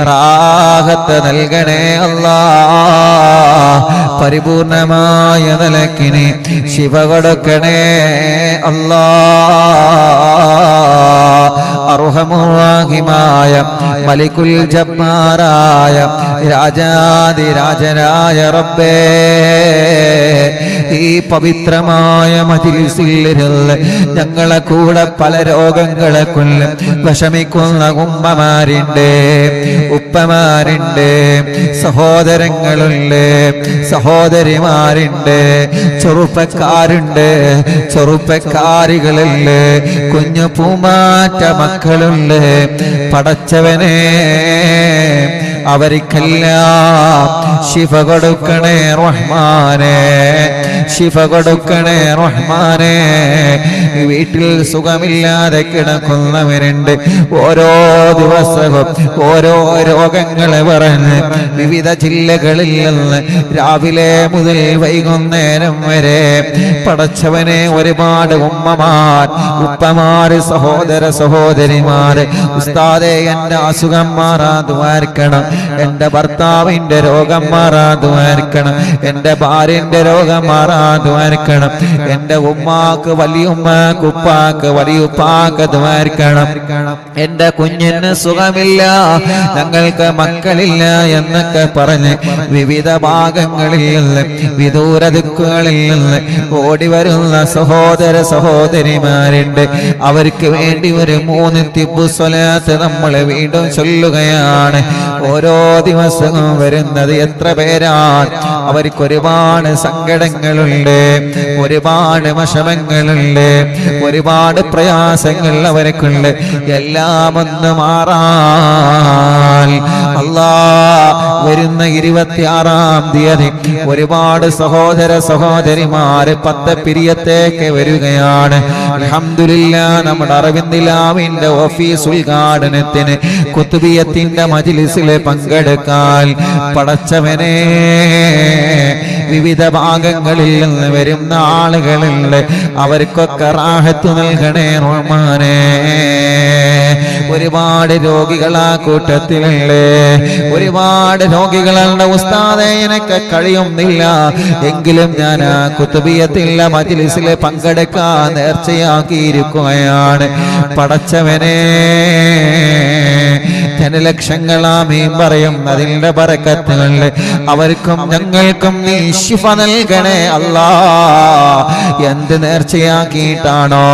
റാഹത്ത് നൽകണേ അല്ലാഹ്, പരിപൂർണമായ നിലക്കിന് ശിഫ കൊടുക്കണേ അല്ലാഹ്. അർഹമുർ-റഹീമായ മലിക്കുൽ ജബ്ബാറായ രാജാതിരാജനായ റബ്ബേ, ഈ പവിത്രമായ മജ്‌ലിസിൽ ഞങ്ങളെ കൂടെ പല രോഗങ്ങളെ കൊല്ലും വിഷമിക്കുന്ന ഉമ്മമാരുണ്ട്, ഉപ്പമാരുണ്ട്, സഹോദരങ്ങളുണ്ട്, സഹോദരിമാരുണ്ട്, ചെറുപ്പക്കാരുണ്ട്, ചെറുപ്പക്കാരികളുണ്ട്, കുഞ്ഞു പൂമാറ്റ മക്കളുണ്ട്. പടച്ചവനെ, അവർക്കെല്ലാം ശിഫ കൊടുക്കണേ റഹ്മാനേ, ശിഫ കൊടുക്കണേ റഹ്മാനേ. വീട്ടിൽ സുഖമില്ലാതെ കിടക്കുന്നവരുണ്ട്, ഓരോ ദിവസവും ഓരോ രോഗങ്ങളെ പറഞ്ഞ് വിവിധ ജില്ലകളിൽ നിന്ന് രാവിലെ മുതൽ വൈകുന്നേരം വരെ പടച്ചവനെ ഒരുപാട് ഉമ്മമാർ, ഉപ്പമാര്, സഹോദര സഹോദരിമാര്, ഉസ്താദേ എന്റെ അസുഖം മാറാതുവാർക്കണം, എന്റെ ഭർത്താവിന്റെ രോഗം മാറാതുവാർക്കണം, എന്റെ ഭാര്യന്റെ രോഗം മാറാതുവാർക്കണം, എന്റെ ഉമ്മാക്ക് വലിയുമ്മാക്ക് ഉപ്പാക്ക് വലിയുപ്പാക്ക് ദ്വാർക്കണം, എന്റെ കുഞ്ഞിന് സുഖമില്ല, ഞങ്ങൾക്ക് മക്കളില്ല എന്നൊക്കെ പറഞ്ഞ് വിവിധ ഭാഗങ്ങളിൽ നിന്ന് വിദൂര ദിക്കുകളിൽ നിന്ന് ഓടി വരുന്ന സഹോദര സഹോദരിമാരുണ്ട്. അവർക്ക് വേണ്ടി ഒരു 3 തിബ്ബ് സ്വലാത്ത് നമ്മൾ വീണ്ടും ചൊല്ലുകയാണ്. ഓരോ ദിവസവും വരുന്നത് എത്ര പേരാണ്. അവർക്ക് ഒരുപാട് സങ്കടങ്ങളുണ്ട്, ഒരുപാട് വിഷമങ്ങളുണ്ട്, ഒരുപാട് പ്രയാസങ്ങൾ അവർക്കുണ്ട്. എല്ലാം ഒന്ന് മാറാൻ വരുന്ന 26-ാം തീയതി ഒരുപാട് സഹോദര സഹോദരിമാര് 10 പിരിയത്തേക്ക് വരികയാണ്. അൽഹംദുലില്ലാഹ് നമ്മുടെ അറബിന്ദിലാവിന്റെ ഓഫീസ് ഉദ്ഘാടനത്തിന് കുത്തുബിയത്തിന്റെ മജ്ലിസിൽ പങ്കെടുക്കാൻ പടച്ചവനെ വിവിധ ഭാഗങ്ങളിൽ നിന്ന് വരുന്ന ആളുകളുണ്ട്. അവർക്കൊക്കെ റാഹത്ത് നൽകണേ റഹ്മാനേ. ഒരുപാട് രോഗികളാ കൂട്ടത്തിലുണ്ട്, ഒരുപാട് രോഗികളുടെ ഉസ്താദേ എനിക്ക് കഴിയുന്നില്ല, എങ്കിലും ഞാൻ ആ കുത്തുബിയത്തിലെ മജ്ലിസിൽ പങ്കെടുക്കാൻ നേർച്ചയാക്കിയിരിക്കുകയാണ്. പടച്ചവനെ ജനലക്ഷങ്ങളാമീൻ പറയും അതിന്റെ ബറക്കത്തുകളിൽ അവർക്കും ഞങ്ങൾക്കും നീ ശിഫ നൽകണേ അല്ലാ. എന്ത് നേർച്ചയാക്കിയിട്ടാണോ,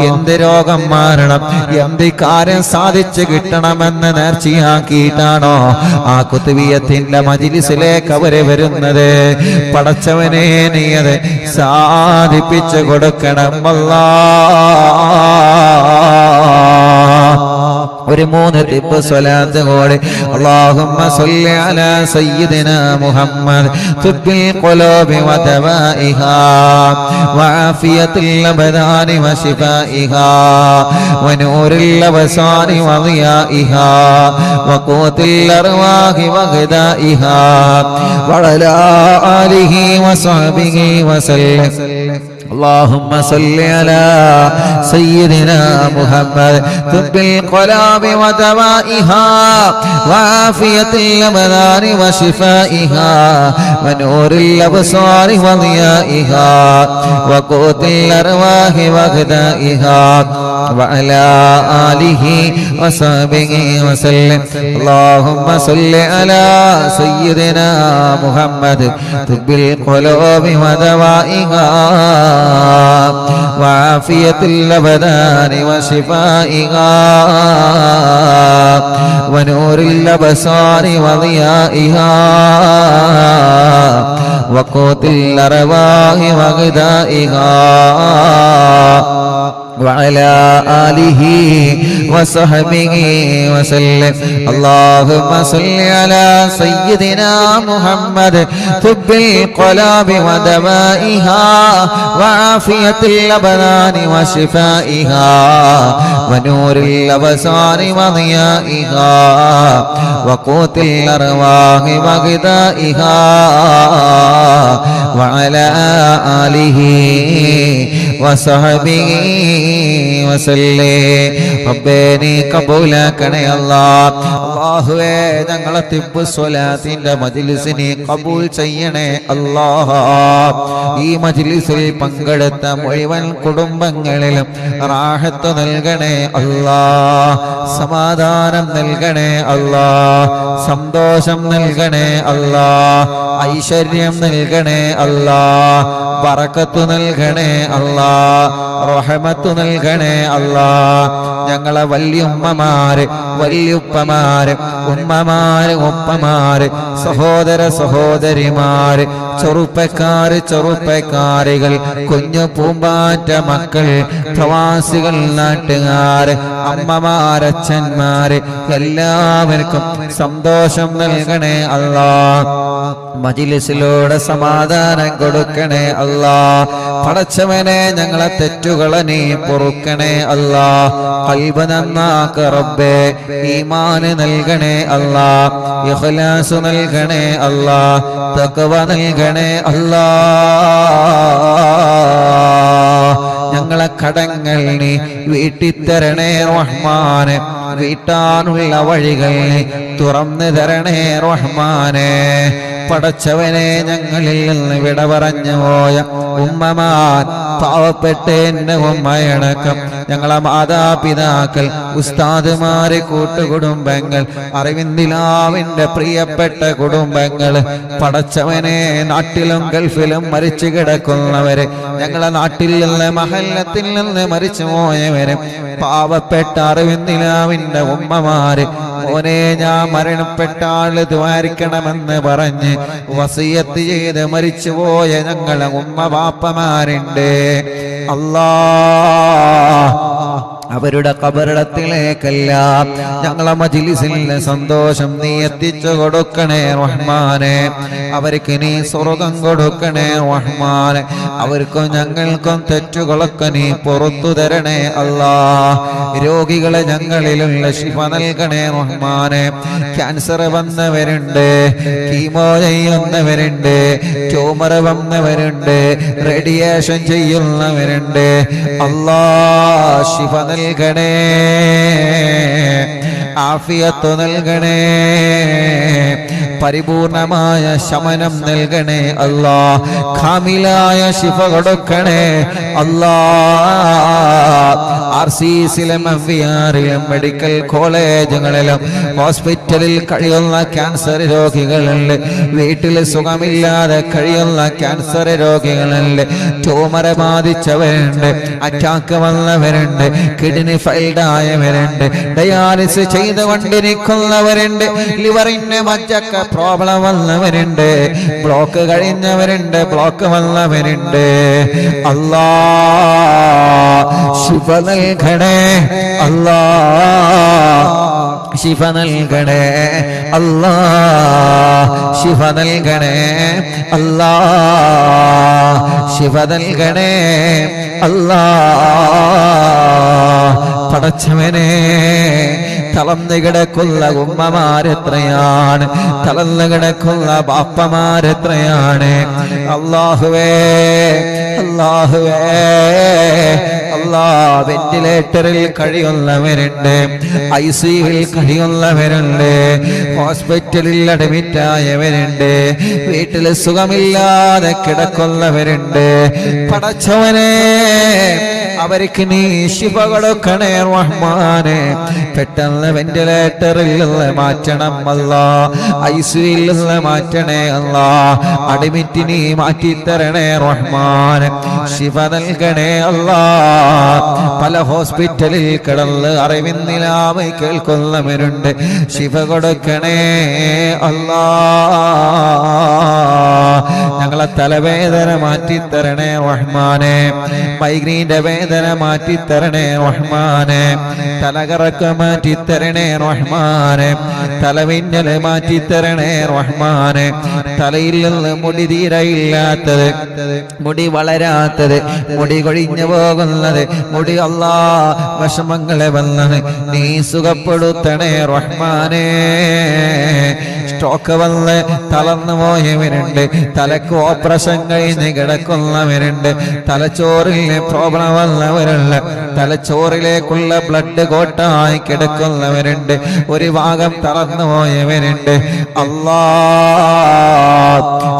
എന്ത് രോഗം മാറണം, എന്ത് കാര്യം സാധിച്ചു കിട്ടണമെന്ന് നേർച്ചയാക്കിയിട്ടാണോ ആ കുത്തുബിയത്തിന്റെ മജ്ലിസിലേക്ക് അവര് വരുന്നത്, പടച്ചവനെ നീ അത് സാധിപ്പിച്ചു കൊടുക്കണം അല്ലാ. ഒരു 3 തിബ് സ്വലാത്ത് കൂടി. അല്ലാഹുമ്മ സ്വല്ലി അലാ സയ്യിദിനാ മുഹമ്മദ് തുബ്ബിൽ ഖുലൂബി വ ദവാഇഹാ വആഫിയത്തിൽ അബ്ദാനി വ ശിഫാഇഹാ വനൂറിൽ അബ്സാരി വ ദിയാഇഹാ വഖൂത്തിൽ അർവാഹി വ ഗദാഇഹാ വഅലാ ആലിഹി വ സ്വഹ്ബിഹി വസല്ലം. اللهم صل على سيدنا محمد طب القلوب ودوائها وعافية الأبدان وشفائها ونور الأبصار وضيائها وقوت الأرواح وغذائها وعلى آله وصحبه وسلم. اللهم صل على سيدنا محمد طب القلوب ودوائها وعافية الأبدان وشفائها ونور الأبصار وضيائها وقوت الأرواح وغذائها وعلى آله وصحبه وسلم. اللهم صل على سيدنا محمد طب القلوب ودوائها وعافية الأبدان وشفائها ونور الأبصار وضيائها وقوت الأرواح وغذائها وعلى آله وصحبه വസല്ലം. റബ്ബേ നീ കബൂലാക്കണേ അല്ലാഹ്. അല്ലാഹുവേ ഞങ്ങളെ തിബ്ബ് സ്വലാത്തിന്റെ മജ്ലിസിനെ കബൂൽ ചെയ്യണേ അല്ലാഹ്. ഈ മജ്ലിസിൽ പങ്കെടുത്ത മുഴുവൻ കുടുംബങ്ങളിലും റാഹത്ത് നൽകണേ അല്ലാഹ്, സമാധാനം നൽകണേ അല്ലാഹ്, സന്തോഷം നൽകണേ അല്ലാഹ്, ഐശ്വര്യം നൽകണേ അല്ലാഹ്, ബറക്കത്ത് നൽകണേ അല്ലാഹ്, റഹ്മത്ത് നൽകണേ അല്ലാഹ്. ഞങ്ങളെ വല്യുമ്മമാര്, വല്യുപ്പമാര്, ഉമ്മമാര്, ഉപ്പമാര്, സഹോദര സഹോദരിമാര്, ചെറുപ്പക്കാര്, ചെറുപ്പക്കാരികൾ, കുഞ്ഞു പൂമ്പാറ്റ മക്കൾ, പ്രവാസികൾ, നാട്ടുകാര്, അമ്മമാരച്ഛന്മാര്, എല്ലാവർക്കും സന്തോഷം നൽകണേ അല്ലാഹ്. മജ്ലിസിലൂടെ സമാധാനം കൊടുക്കണേ അല്ലാഹ്. പടച്ചവനെ ഞങ്ങളെ തെറ്റുകളെ നീ പൊറുക്കണേ അല്ലാഹ്. ഖൽബ് നന്നാക്ക റബ്ബേ, ഈമാന് നൽകണേ അല്ലാഹ്, ഇഖ്ലാസ് നൽകണേ അല്ലാഹ്, തഖ്വ നൽകണേ അല്ലാഹ്. ഞങ്ങളെ കടങ്ങൾ നീ വീട്ടിത്തരണേ റഹ്മാനെ, വീട്ടാനുള്ള വഴികൾ നീ തുറന്നു തരണേ റഹ്മാനെ. പടച്ചവനെ ഞങ്ങളിൽ നിന്ന് വിട പറഞ്ഞു പോയ ഉമ്മമാർ, പാവപ്പെട്ട എന്റെ ഉമ്മയടക്കം ഞങ്ങളെ മാതാപിതാക്കൾ, ഉസ്താദുമാര്, കൂട്ടുകുടുംബങ്ങൾ, അറിവിന്ദിലാവിന്റെ പ്രിയപ്പെട്ട കുടുംബങ്ങൾ, പടച്ചവനെ നാട്ടിലും ഗൾഫിലും മരിച്ചു കിടക്കുന്നവര്, ഞങ്ങളെ നാട്ടിൽ നിന്ന് മഹല്ലത്തിൽ നിന്ന് മരിച്ചു പോയവര്, പാവപ്പെട്ട അറിവിന്ദിലാവിന്റെ ഉമ്മമാര്, മോനെ ഞാൻ മരണപ്പെട്ട ആള് ദ്വാരിക്കണമെന്ന് പറഞ്ഞ് വസിയത്ത് ചെയ്ത് മരിച്ചുപോയ ഞങ്ങളെ ഉമ്മ ബാപ്പമാരുണ്ട്. അല്ലാ, അവരുടെ ഖബറിടത്തിലേക്കെല്ലാം ഞങ്ങളെ മജ്ലിസിൽ സന്തോഷം നീ എത്തിച്ചു കൊടുക്കണേ റഹ്മാനെ. അവർക്ക് നീ സ്വർഗം കൊടുക്കണേ റഹ്മാനെ. അവർക്കും ഞങ്ങൾക്കും തെറ്റുകളൊക്കെ നീ പുറത്തു തരണേ അല്ലാ. രോഗികളെ ഞങ്ങളിലുള്ള ശിഫ നൽകണേ റഹ്മാനെ. ക്യാൻസർ വന്നവരുണ്ട്, കീമോ ചെയ്യുന്നവരുണ്ട്, ട്യൂമർ വന്നവരുണ്ട്, റേഡിയേഷൻ ചെയ്യുന്നവരുണ്ട്. അല്ലാ, ശിഫ നൽകണേ, ആഫിയത്ത് നൽകണേ, പരിപൂർണമായ ശമനം നൽകണേ അല്ലാ. കാമിലായ ശിഫ കൊടുക്കണേ അല്ലാ. RCCയിലും MVRയിലും മെഡിക്കൽ കോളേജുകളിലും ഹോസ്പിറ്റലിൽ കഴിയുന്ന ക്യാൻസർ രോഗികളുണ്ട്, വീട്ടിൽ സുഖമില്ലാതെ കഴിയുന്ന ക്യാൻസർ രോഗികളുണ്ട്, ട്യൂമർ ബാധിച്ചവരുണ്ട്, അറ്റാക്ക് വന്നവരുണ്ട്, കിഡ്നി ഫെയിൽഡ് ആയവരുണ്ട്, ഡയാലിസിസ് ചെയ്തുകൊണ്ടിരിക്കുന്നവരുണ്ട്, ലിവറിന്റെ മജ്ജക്ക് പ്രോബ്ലം വന്നവരുണ്ട്, ബ്ലോക്ക് കഴിഞ്ഞവരുണ്ട്, ബ്ലോക്ക് വന്നവരുണ്ട്. അല്ലാ, ശിഫ നൽകണേ അല്ലാ, ശിഫ നൽകണേ അല്ലാ, ശിഫ നൽകണേ അല്ലാ, ശിഫ നൽകണേ അല്ലാ. പടച്ചവനെ, തളർന്നു കിടക്കുന്ന ഉമ്മമാരെത്രയാണ്, തളർന്നു കിടക്കുന്ന ബാപ്പമാരെത്രയാണ്. അല്ലാഹുവേ, അല്ലാഹുവേ, അല്ലാ, വെന്റിലേറ്ററിൽ കഴിയുന്നവരുണ്ട്, ICUവിൽ കഴിയുന്നവരുണ്ട്, ഹോസ്പിറ്റലിൽ അഡ്മിറ്റ് ആയവരുണ്ട്, വീട്ടിൽ സുഖമില്ലാതെ കിടക്കുന്നവരുണ്ട്. പടച്ചവനെ, അവർക്ക് നീ ശിഫ കൊടുക്കണേ റഹ്മാനെ. പെട്ടെന്ന് വെന്റിലേറ്ററിൽ നിന്ന് മാറ്റണം അല്ലാ, ICUവിൽ നിന്ന് മാറ്റണേ അല്ലാ, അഡ്മിറ്റ് നീ മാറ്റിത്തരണേ റഹ്മാനെ. ശിഫ നൽകണേ അല്ലാ. പല ഹോസ്പിറ്റലിൽ കിടന്ന് അറിവിന്നിലാമ കേൾക്കുന്നവരുണ്ട്, ശിഫ കൊടുക്കണേ അല്ലാ. ഞങ്ങളെ തലവേദന മാറ്റിത്തരണേ റഹ്മാനെ, മൈഗ്രീന്റെ വേദന മാറ്റിത്തരണേ റഹ്മാനെ, തലകറക്കം മാറ്റിത്തരണേ റഹ്മാനെ, തലമിന്നൽ മാറ്റിത്തരണേ റഹ്മാനെ, തലയിൽ നിന്ന് മുടി തീരയില്ലാത്തത്, മുടി വളരാത്തത്, മുടി കൊഴിഞ്ഞു പോകുന്നത്, മുടി അല്ലാ വിഷമങ്ങളെ വന്നത് നീ സുഖപ്പെടുത്തണേ റഹ്മാനെ. സ്ട്രോക്ക് വന്ന് തളർന്നു പോയവരുണ്ട്, തലക്ക് ഓപ്പറേഷൻ കഴിഞ്ഞ് കിടക്കുന്നവരുണ്ട്, തലച്ചോറിലെ പ്രോബ്ലം വന്നവരുണ്ട്, തലച്ചോറിലേക്കുള്ള ബ്ലഡ് കോട്ടായി കിടക്കുന്നവരുണ്ട്, ഒരു ഭാഗം തളർന്നു പോയവരുണ്ട്. അല്ലാ,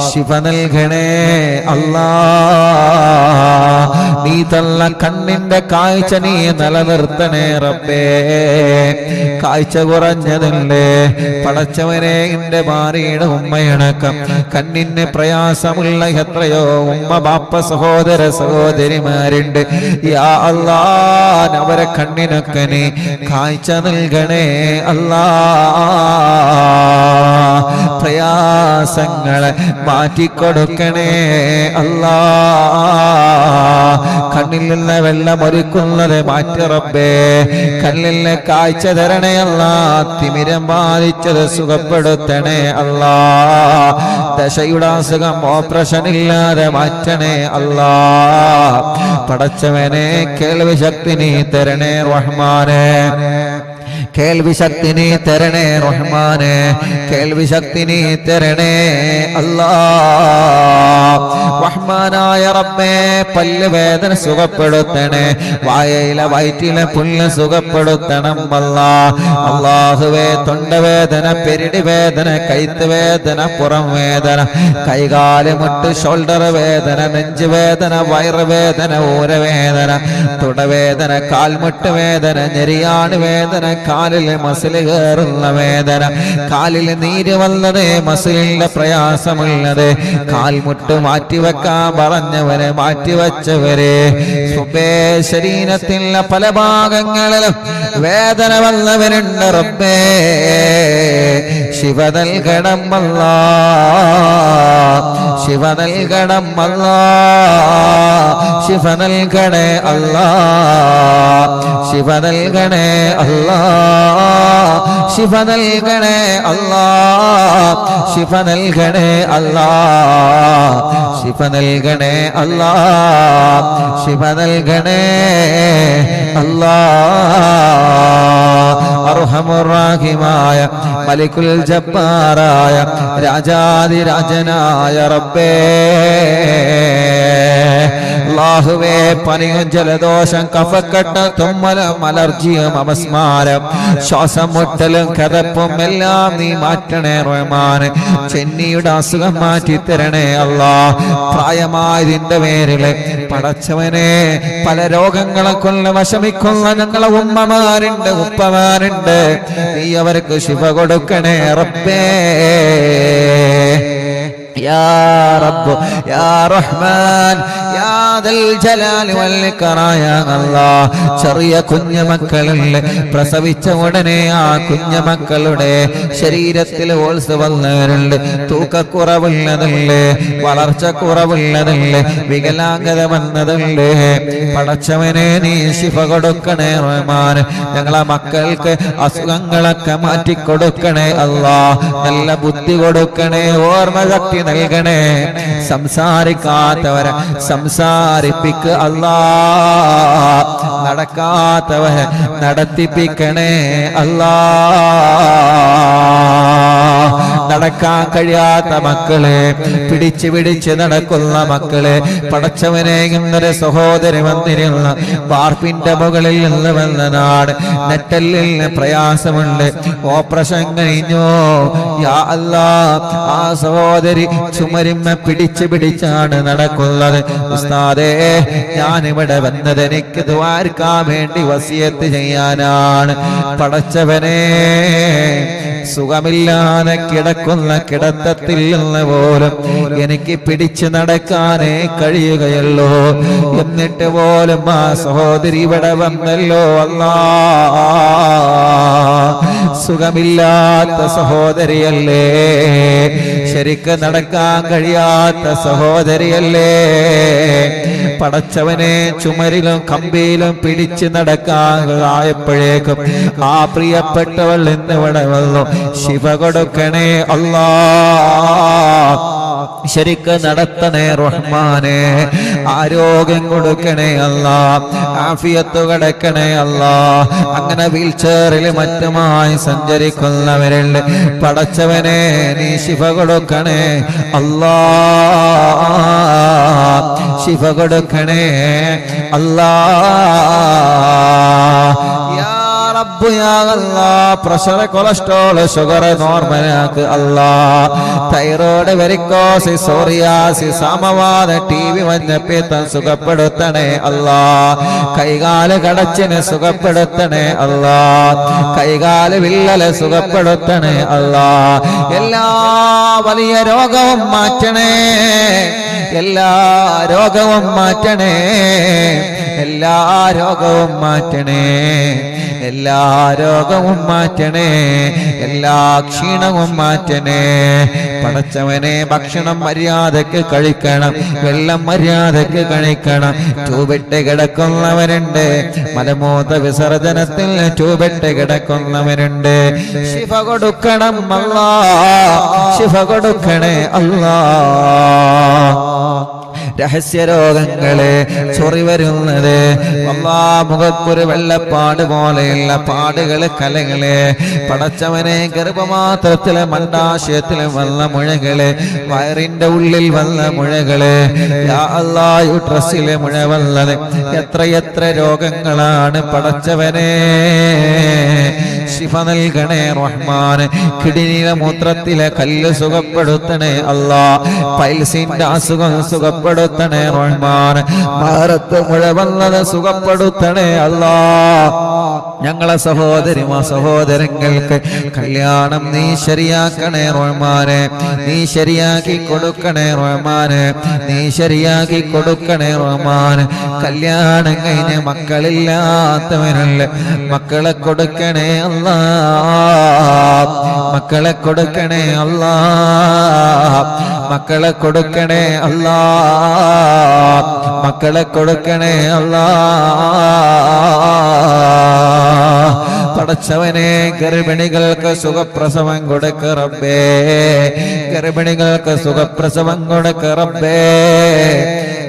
ശിഫ നൽകണേ അല്ലാ. നീ തന്ന കണ്ണിന്റെ കാഴ്ച നീ നിലനിർത്തണേ റബ്ബേ. കാഴ്ച കുറഞ്ഞതുണ്ട് പടച്ചവനെ, എന്റെ ഭാര്യയുടെ ഉമ്മയടക്കം കണ്ണിന് പ്രയാസമുള്ള എത്രയോ ഉമ്മ ബാപ്പ സഹോദര സഹോദരിമാരുണ്ട്. യാ അല്ലാ, അവരെ കണ്ണിനൊക്കെ നീ കാഴ്ച നൽകണേ അല്ലാ. പ്രയാസങ്ങളെ മാറ്റിക്കൊടുക്കണേ അല്ലാ. കണ്ണിൽ നിന്ന് വെള്ളം ഒരുക്കുന്നത് മാറ്റി റബ്ബേ. കണ്ണിൽ നിന്ന് കാഴ്ച തരണേ അല്ലാ. തിമിരം ബാധിച്ചത് സുഖപ്പെടുത്തണേ അല്ലാ. ദശയുടെ അസുഖം ഓപ്പറേഷൻ ഇല്ലാതെ മാറ്റണേ അല്ലാ. പടച്ചവനെ, കേൾവി ശക്തി നീ തരണേ റഹ്മാനെ. കേൾവി ശക്തി നീ തരണേ റഹ്മാനെ. കേൾവി ശക്തി നീ തരണേ അല്ലാ. റഹ്മാനായ റബ്ബേ പല്ല് വേദന സുഖപ്പെടുത്തണേ, വായയിലെ വയറ്റിലെ പുല്ല് സുഖപ്പെടുത്തണം അല്ലാ. അല്ലാഹുവേ തൊണ്ടവേദന, പെരിടി വേദന, കൈത്ത് വേദന, പുറം വേദന, കൈകാല് മുട്ട് ഷോൾഡർ വേദന, നെഞ്ച് വേദന, വയറുവേദന, ഊരവേദന, തുടവേദന, കാൽമുട്ട് വേദന, ഞെരിയാണ് വേദന, കാലിൽ മസിൽ കയറുന്ന വേദന, കാലിൽ നീര് വന്നത്, മസിലിന്റെ പ്രയാസമുള്ളത്, കാൽമുട്ട് മാറ്റിവെക്കാൻ പറഞ്ഞവരെ മാറ്റിവെച്ചവരെ, ശരീരത്തിലെ പല ഭാഗങ്ങളിലും വേദന വന്നവരുണ്ട് റബ്ബേ, ശിവ നൽകണം അല്ലാ, ശിവ നൽകണം അല്ലാ, ശിവ നൽകണേ അല്ലാ, ശിവ നൽകണേ അല്ലാ, ശിവ നൽകണേ അല്ലാ, ശിവ നൽകണേ അല്ലാ, ശിവ നൽകണേ അല്ലാ, ശിവ നൽകണേ അല്ലാ. അർഹമുർ റഹീമായ മലികുൽ ജബ്ബാറായ രാജാതിരാജനായ റബ്ബേ, അല്ലാഹുവേ പനിയും ജലദോഷം കഫക്കെട്ട് തുമ്മലും അലർജിയും അപസ്മാരം ശ്വാസം മുട്ടലും കഥപ്പും എല്ലാം നീ മാറ്റണേ റഹ്മാനെ. ചെന്നിയുടെ അസുഖം മാറ്റി തരണേ അല്ലാ. പ്രായമായതിന്റെ പേരില് പടച്ചവനെ പല രോഗങ്ങളെ കൊണ്ട് വിഷമിക്കുന്ന ഞങ്ങളെ ഉമ്മമാരുണ്ട്, ഉപ്പമാരുണ്ട്, നീ അവർക്ക് ശിഫ കൊടുക്കണേ റബ്ബേ. യാ റബ്ബ് യാ റഹ്മാൻ യാ ദൽ ജലാൽ വൽ ഇക്റാം യാ അല്ലാഹ്. ചെറിയ കുഞ്ഞുമക്കളുടെ പ്രസവിച്ച ഉടനെ ആ കുഞ്ഞുമക്കളുടെ ശരീരത്തിൽ ഓൾസ് വന്നവരുണ്ട്, തൂക്കക്കുറവുള്ളതല്ലേ, വളർച്ച കുറവുള്ളതല്ലേ, വികലാംഗത വന്നതല്ലേ, പടച്ചവനെ നീ ശിഫ കൊടുക്കണേ റഹ്മാൻ. ഞങ്ങളെ മക്കൾക്ക് അസുഖങ്ങളൊക്കെ മാറ്റിക്കൊടുക്കണേ അല്ലാഹ്. നല്ല ബുദ്ധി കൊടുക്കണേ, ഓർമ്മശക്തി നൽകണേ. സംസാരിക്കാത്തവരെ സംസാരിപ്പിക്ക് അല്ലാ, നടക്കാത്തവരെ നടത്തിപ്പിക്കണേ അല്ലാ. നടക്കാൻ കഴിയാത്ത മക്കളെ, പിടിച്ച് പിടിച്ച് നടക്കുന്ന മക്കളെ, പടച്ചവനെ ഇന്നൊരു സഹോദരി വന്നിരുന്ന പാർപ്പിന്റെ മുകളിൽ നിന്ന് വന്ന നാട്, നെറ്റലിന് പ്രയാസമുണ്ട്, ഓപ്പറേഷൻ കഴിഞ്ഞോ യാ അല്ലാ. ആ സഹോദരി ചുമരിമ്മ പിടിച്ച് പിടിച്ചാണ് നടക്കുന്നത്. ഉസ്താദേ, ഞാനിവിടെ വന്നത് എനിക്ക് ദ്വാരക്കാൻ വേണ്ടി വസിയത്ത് ചെയ്യാനാണ്. പടച്ചവനെ, സുഖമില്ലാതെ കിടക്കുന്ന കിടത്തത്തിൽ നിന്ന് പോലും എനിക്ക് പിടിച്ചു നടക്കാനേ കഴിയുകയല്ലോ. എന്നിട്ട് പോലും ആ സഹോദരി ഇവിടെ വന്നല്ലോ അല്ലാ. സുഖമില്ലാത്ത സഹോദരിയല്ലേ, ശരിക്ക് നടക്കാൻ കഴിയാത്ത സഹോദരിയല്ലേ. പടച്ചവനെ, ചുമരിലും കമ്പിയിലും പിടിച്ചു നടക്കാൻ ആയപ്പോഴേക്കും ആ പ്രിയപ്പെട്ടവൾ എന്നിവിടെ വന്നു. ശിവ കൊടുക്കണേ അല്ലാ, ശരിക്ക് നടത്തണേ റഹ്മാനെ. ആരോഗ്യം കൊടുക്കണേ അല്ലാ, ആഫിയത്ത് കൊടുക്കണേ അല്ലാ. അങ്ങനെ വീൽ ചെയറിൽ മറ്റുമായി സഞ്ചരിക്കുന്നവരുണ്ട്, പടച്ചവനെ നീ ശിഫ കൊടുക്കണേ അല്ലാ, ശിഫ കൊടുക്കണേ അല്ലാ. റബ്ബ് യാ അല്ലാഹ്, പ്രഷർ, കൊളസ്ട്രോൾ, ഷുഗർ നോർമലാക്ക് അല്ലാ. തൈറോയ്ഡ്, വെരിക്കോസ്, സോറിയാസിസ്, സമവാത, ടിബി, മഞ്ഞപ്പിത്തം സുഖപ്പെടുത്തണേ അല്ലാ. കൈകാല് കടച്ചിന് സുഖപ്പെടുത്തണേ അല്ലാ. കൈകാല് വിള്ളല് സുഖപ്പെടുത്തണേ അല്ലാ. എല്ലാ വലിയ രോഗവും മാറ്റണേ, എല്ലാ രോഗവും മാറ്റണേ, എല്ലാ രോഗവും മാറ്റണേ, എല്ലാ രോഗവും മാറ്റണേ, എല്ലാ ക്ഷീണവും മാറ്റണേ. പടച്ചവനെ, ഭക്ഷണം മര്യാദക്ക് കഴിക്കണം, വെള്ളം മര്യാദക്ക് കഴിക്കണം. ട്യൂബിട്ട് കിടക്കുന്നവരുണ്ട്, മലമൂത്ര വിസർജനത്തിൽ ട്യൂബിട്ട് കിടക്കുന്നവരുണ്ട്. ശിഫ കൊടുക്കണം അല്ലാ, ശിഫ കൊടുക്കണേ അല്ലാ. രഹസ്യരോഗങ്ങള് ചൊറി വരുന്നത്, മുഖത്തൊരു വെള്ളപ്പാട് പോലെയുള്ള പാടുകള്, കലകള്, പടച്ചവനെ ഗർഭമാത്രത്തിലെ മണ്ടാശയത്തിലെ വന്ന മുഴകള്, വയറിന്റെ ഉള്ളിൽ വന്ന മുഴകള്, യാ അല്ലാഹ് യൂട്രസിലെ മുഴ വന്നത്, എത്രയെത്ര രോഗങ്ങളാണ് പടച്ചവനെ. ശിഫ നൽകണേ റഹ്മാൻ. കിഡ്നിയിലെ മൂത്രത്തിലെ കല്ല് സുഖപ്പെടുത്തണേ അല്ലാ. പൈൽസിന്റെ അസുഖം സുഖപ്പെടുത്തണേ റഹ്മാൻ. ഭാരത്ത് മുഴ വന്നത് സുഖപ്പെടുത്തണേ അല്ലാ. ഞങ്ങളെ സഹോദരങ്ങൾക്ക് കല്യാണം നീ ശരിയാക്കണേ റഹ്മാനെ. നീ ശരിയാക്കി കൊടുക്കണേ റഹ്മാനെ. നീ ശരിയാക്കി കൊടുക്കണേ റഹ്മാൻ. കല്യാണം കഴിഞ്ഞ് മക്കളില്ലാത്തവനല്ല, മക്കളെ കൊടുക്കണേ അല്ലാ. മക്കളെ കൊടുക്കണേ അല്ലാ. മക്കളെ കൊടുക്കണേ അല്ലാ. മക്കളെ കൊടുക്കണേ അല്ലാ. പടച്ചവനെ ഗർഭിണികൾക്ക് സുഖപ്രസവം കൊടുക്ക റബ്ബേ. ഗർഭിണികൾക്ക് സുഖപ്രസവം കൊടുക്ക റബ്ബേ.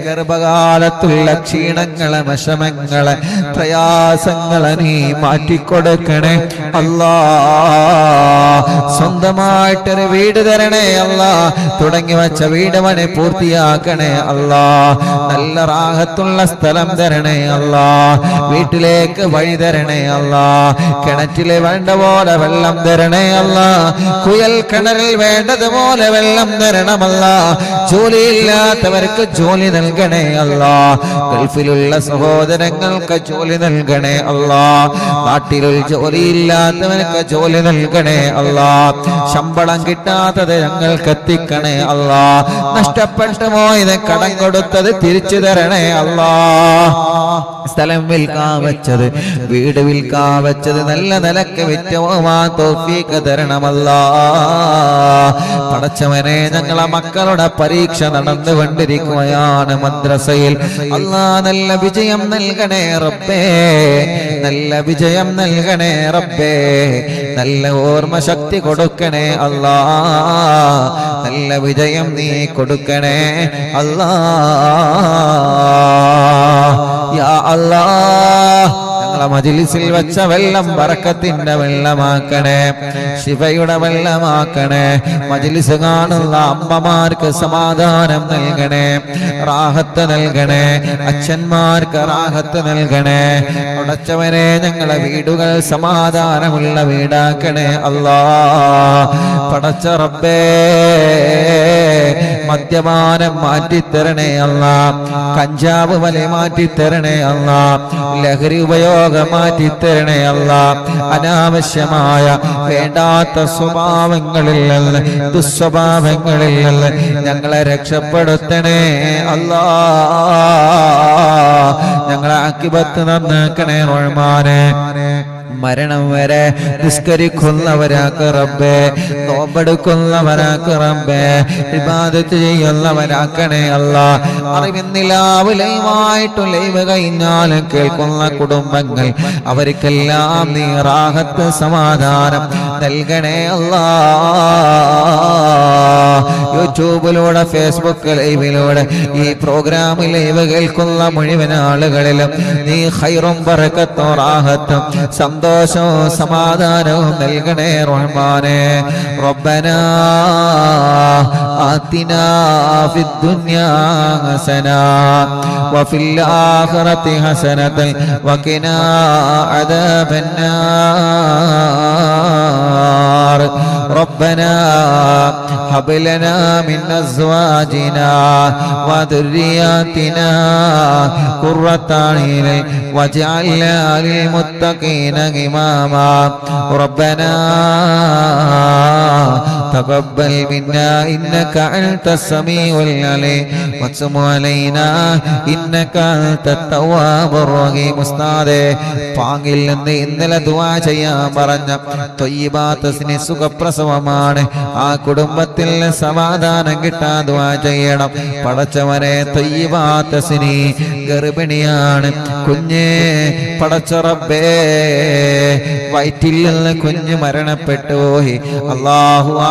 ഗർഭകാലത്തുള്ള ക്ഷീണങ്ങളെ, വിഷമങ്ങളെ, പ്രയാസങ്ങളെ നീ മാറ്റിക്കൊടുക്കണേ അല്ലാ. സ്വന്തമായിട്ടൊരു വീട് തരണേ അല്ലാ. തുടങ്ങി വച്ച വീട് പണി പൂർത്തിയാക്കണേ അല്ലാ. നല്ല റാഹത്തുള്ള സ്ഥലം തരണേ അല്ലാ. വീട്ടിലേക്ക് വഴി തരണേ അല്ലാ. കിണറ്റില് വേണ്ട പോലെ വെള്ളം തരണേ അല്ലാ. കുയൽ കിണറിൽ വേണ്ടതുപോലെ വെള്ളം തരണമല്ല. ജോലിയില്ലാത്തവർക്ക് ജോലി നൽകണേ അല്ലാ. ഗൾഫിലുള്ള സഹോദരങ്ങൾക്ക് ജോലി നൽകണേ അല്ലാ. നാട്ടിലുള്ള ജോലിയില്ലാത്തവർക്ക് ജോലി നൽകണേ അല്ലാ. ശമ്പളം കിട്ടാത്തത് ഞങ്ങൾക്ക് എത്തിക്കണേ അല്ലാ. നഷ്ടപ്പെട്ടു പോയത് കടം കൊടുത്തത് തിരിച്ചു തരണേ അല്ലാ. സ്ഥലം വിൽക്കാൻ വെച്ചത്, വീട് വിൽക്കാൻ വെച്ചത് നല്ല നിലക്ക് വിറ്റവുമാ തൗഫീഖ് തരണമല്ലാ. പടച്ചവനെ ഞങ്ങളെ മക്കളുടെ പരീക്ഷ നടന്നുകൊണ്ടിരിക്കുകയാണ് മദ്രസയിൽ. അല്ലാ നല്ല വിജയം നൽകണേ റബ്ബേ. നല്ല വിജയം നൽകണേ റബ്ബേ. നല്ല ഓർമ്മ ശക്തി കൊടുക്കണേ അല്ലാ. നല്ല വിജയം നീ കൊടുക്കണേ അല്ലാ. യാ അല്ലാഹ് ഞങ്ങളെ മജ്‌ലിസിൽ വെച്ച വെള്ളം ബറക്കത്തിന്റെ വെള്ളമാക്കണേ. ശിഫയുടെ വെള്ളമാക്കണേ. മജ്‌ലിസ് കാണുന്ന അമ്മമാർക്ക് സമാധാനം നൽകണേ, റാഹത്ത് നൽകണേ. അച്ഛന്മാർക്ക് റാഹത്ത് നൽകണേ. പടച്ചവനെ ഞങ്ങളെ വീടുകൾ സമാധാനമുള്ള വീടാക്കണേ അല്ലാ. പടച്ച റബ്ബേ മദ്യപാനം മാറ്റിത്തരണേ അല്ലാ. കഞ്ചാവ് വലി മാറ്റിത്തരണേ അല്ലാ. ലഹരി ഉപയോഗം മാറ്റിത്തരണേ അല്ലാ. അനാവശ്യമായ വേണ്ടാത്ത സ്വഭാവങ്ങളിൽ നിന്ന്, ദുസ്വഭാവങ്ങളിൽ നിന്ന് ഞങ്ങളെ രക്ഷപ്പെടുത്തണേ അല്ലാ. ഞങ്ങളെ ആഖിബത്ത് നന്നാക്കണേ റഹ്മാനെ. മരണം വരെ നിസ്കരിക്കുന്നവരാക്ക് റബ്ബേ. നോമ്പെടുക്കുന്നവരാക്ക് റബ്ബേ. ഇബാദത്ത് ചെയ്യുന്നവരാക്കണേ അല്ലാ. അറിവിന്നിലാവ് ലൈവായിട്ട് ലൈവ് കഴിഞ്ഞാലും കേൾക്കുന്ന കുടുംബങ്ങൾ അവർക്കെല്ലാം നീ റാഹത്ത് സമാധാനം നൽകണേ അല്ലാ. യൂട്യൂബിലൂടെ, ഫേസ്ബുക്ക് ലൈവിലൂടെ ഈ പ്രോഗ്രാം ലൈവ് കേൾക്കുന്ന മുഴുവൻ ആളുകളിലും നീ ഖൈറും ബറക്കത്തും റാഹത്തും സന്തോഷവും സമാധാനവും നൽകണേ റഹ്മാനെ. റബ്ബനാ ആതിനാ ഫിദ്ദുനിയാ ഹസന വഫിൽ ആഖിറതി ഹസനതൻ വഖിനാ അദാബന്നാർ. റബ്ബനാ ഹബ് ലനാ മിൻ അസ്വാജിനാ വദുർരിയാതിനാ ഖുർറത അയ്യുൻ വജഅൽനാ ലിൽ മുത്തഖീന ഇമാമാ. റബ്ബനാ തഖബ്ബൽ മിന്നാ ഇന്നക അൻതസ് സമീഉൽ അലീം വതുബ് അലൈനാ ഇന്നക അൻതത് തവ്വാബുർ റഹീം. ഉസ്താദേ പാങ്ങിൽ നിന്ന് ഇന്നലെ ദുആ ചെയ്യാൻ പറഞ്ഞ ത്വയ്യിബാത്തിന് സുഖപ്രസവമാണ്. ആ കുടുംബത്തിൽ സമാധാനം കിട്ടാൻ ദുആ ചെയ്യണം. പടച്ചവനെ ത്വയ്യിബാത്തിന് ഗർഭിണിയാണ്, കുഞ്ഞ് പടച്ച റബ്ബേ വയറ്റിൽ നിന്ന് കുഞ്ഞ് മരണപ്പെട്ടു പോയി. അല്ലാഹു ആ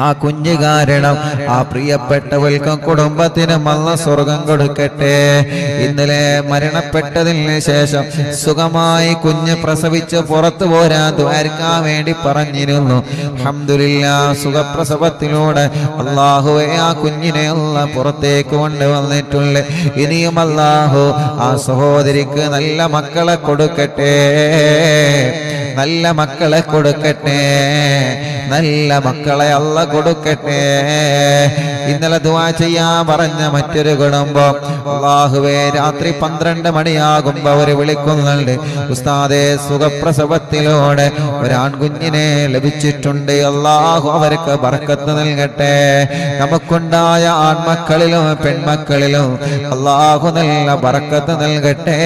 ആ കുഞ്ഞ് കാരണം ആ പ്രിയപ്പെട്ടവൾക്കും കുടുംബത്തിനും അല്ലാഹു സ്വർഗം കൊടുക്കട്ടെ. ഇന്നലെ മരണപ്പെട്ടതിന് ശേഷം സുഖമായി കുഞ്ഞ് പ്രസവിച്ച് പുറത്തു പോരാൻ ദ്വാരക്കാൻ വേണ്ടി പറഞ്ഞിരുന്നു. അൽഹംദുലില്ലാഹ് സുഖപ്രസവത്തിലൂടെ അല്ലാഹുവേ ആ കുഞ്ഞിനെ അല്ലാഹു പുറത്തേക്ക് കൊണ്ടുവന്നിട്ടുണ്ട്. ഇനിയും അല്ലാഹു ആ സഹോദരിക്ക് നല്ല മക്കളെ കൊടുക്കട്ടെ, നല്ല മക്കളെ കൊടുക്കട്ടെ, നല്ല മക്കളെ അല്ലാഹു കൊടുക്കട്ടെ. ഇന്നലെ ദുആ ചെയ്യാൻ പറഞ്ഞ മറ്റൊരു കുടുംബം അല്ലാഹുവേ രാത്രി 12 മണിയാകുമ്പോ അവര് വിളിക്കുന്നുണ്ട്, ഉസ്താദേ സുഖപ്രസവത്തിലൂടെ ഒരു ആൺകുഞ്ഞിനെ ലഭിച്ചിട്ടുണ്ട്, അല്ലാഹു അവർക്ക് ബർക്കത്ത് നൽകട്ടെ. നമുക്കുണ്ടായ ആൺമക്കളിലും പെൺമക്കളിലും അല്ലാഹു നല്ല ബർക്കത്ത് നൽകട്ടെ.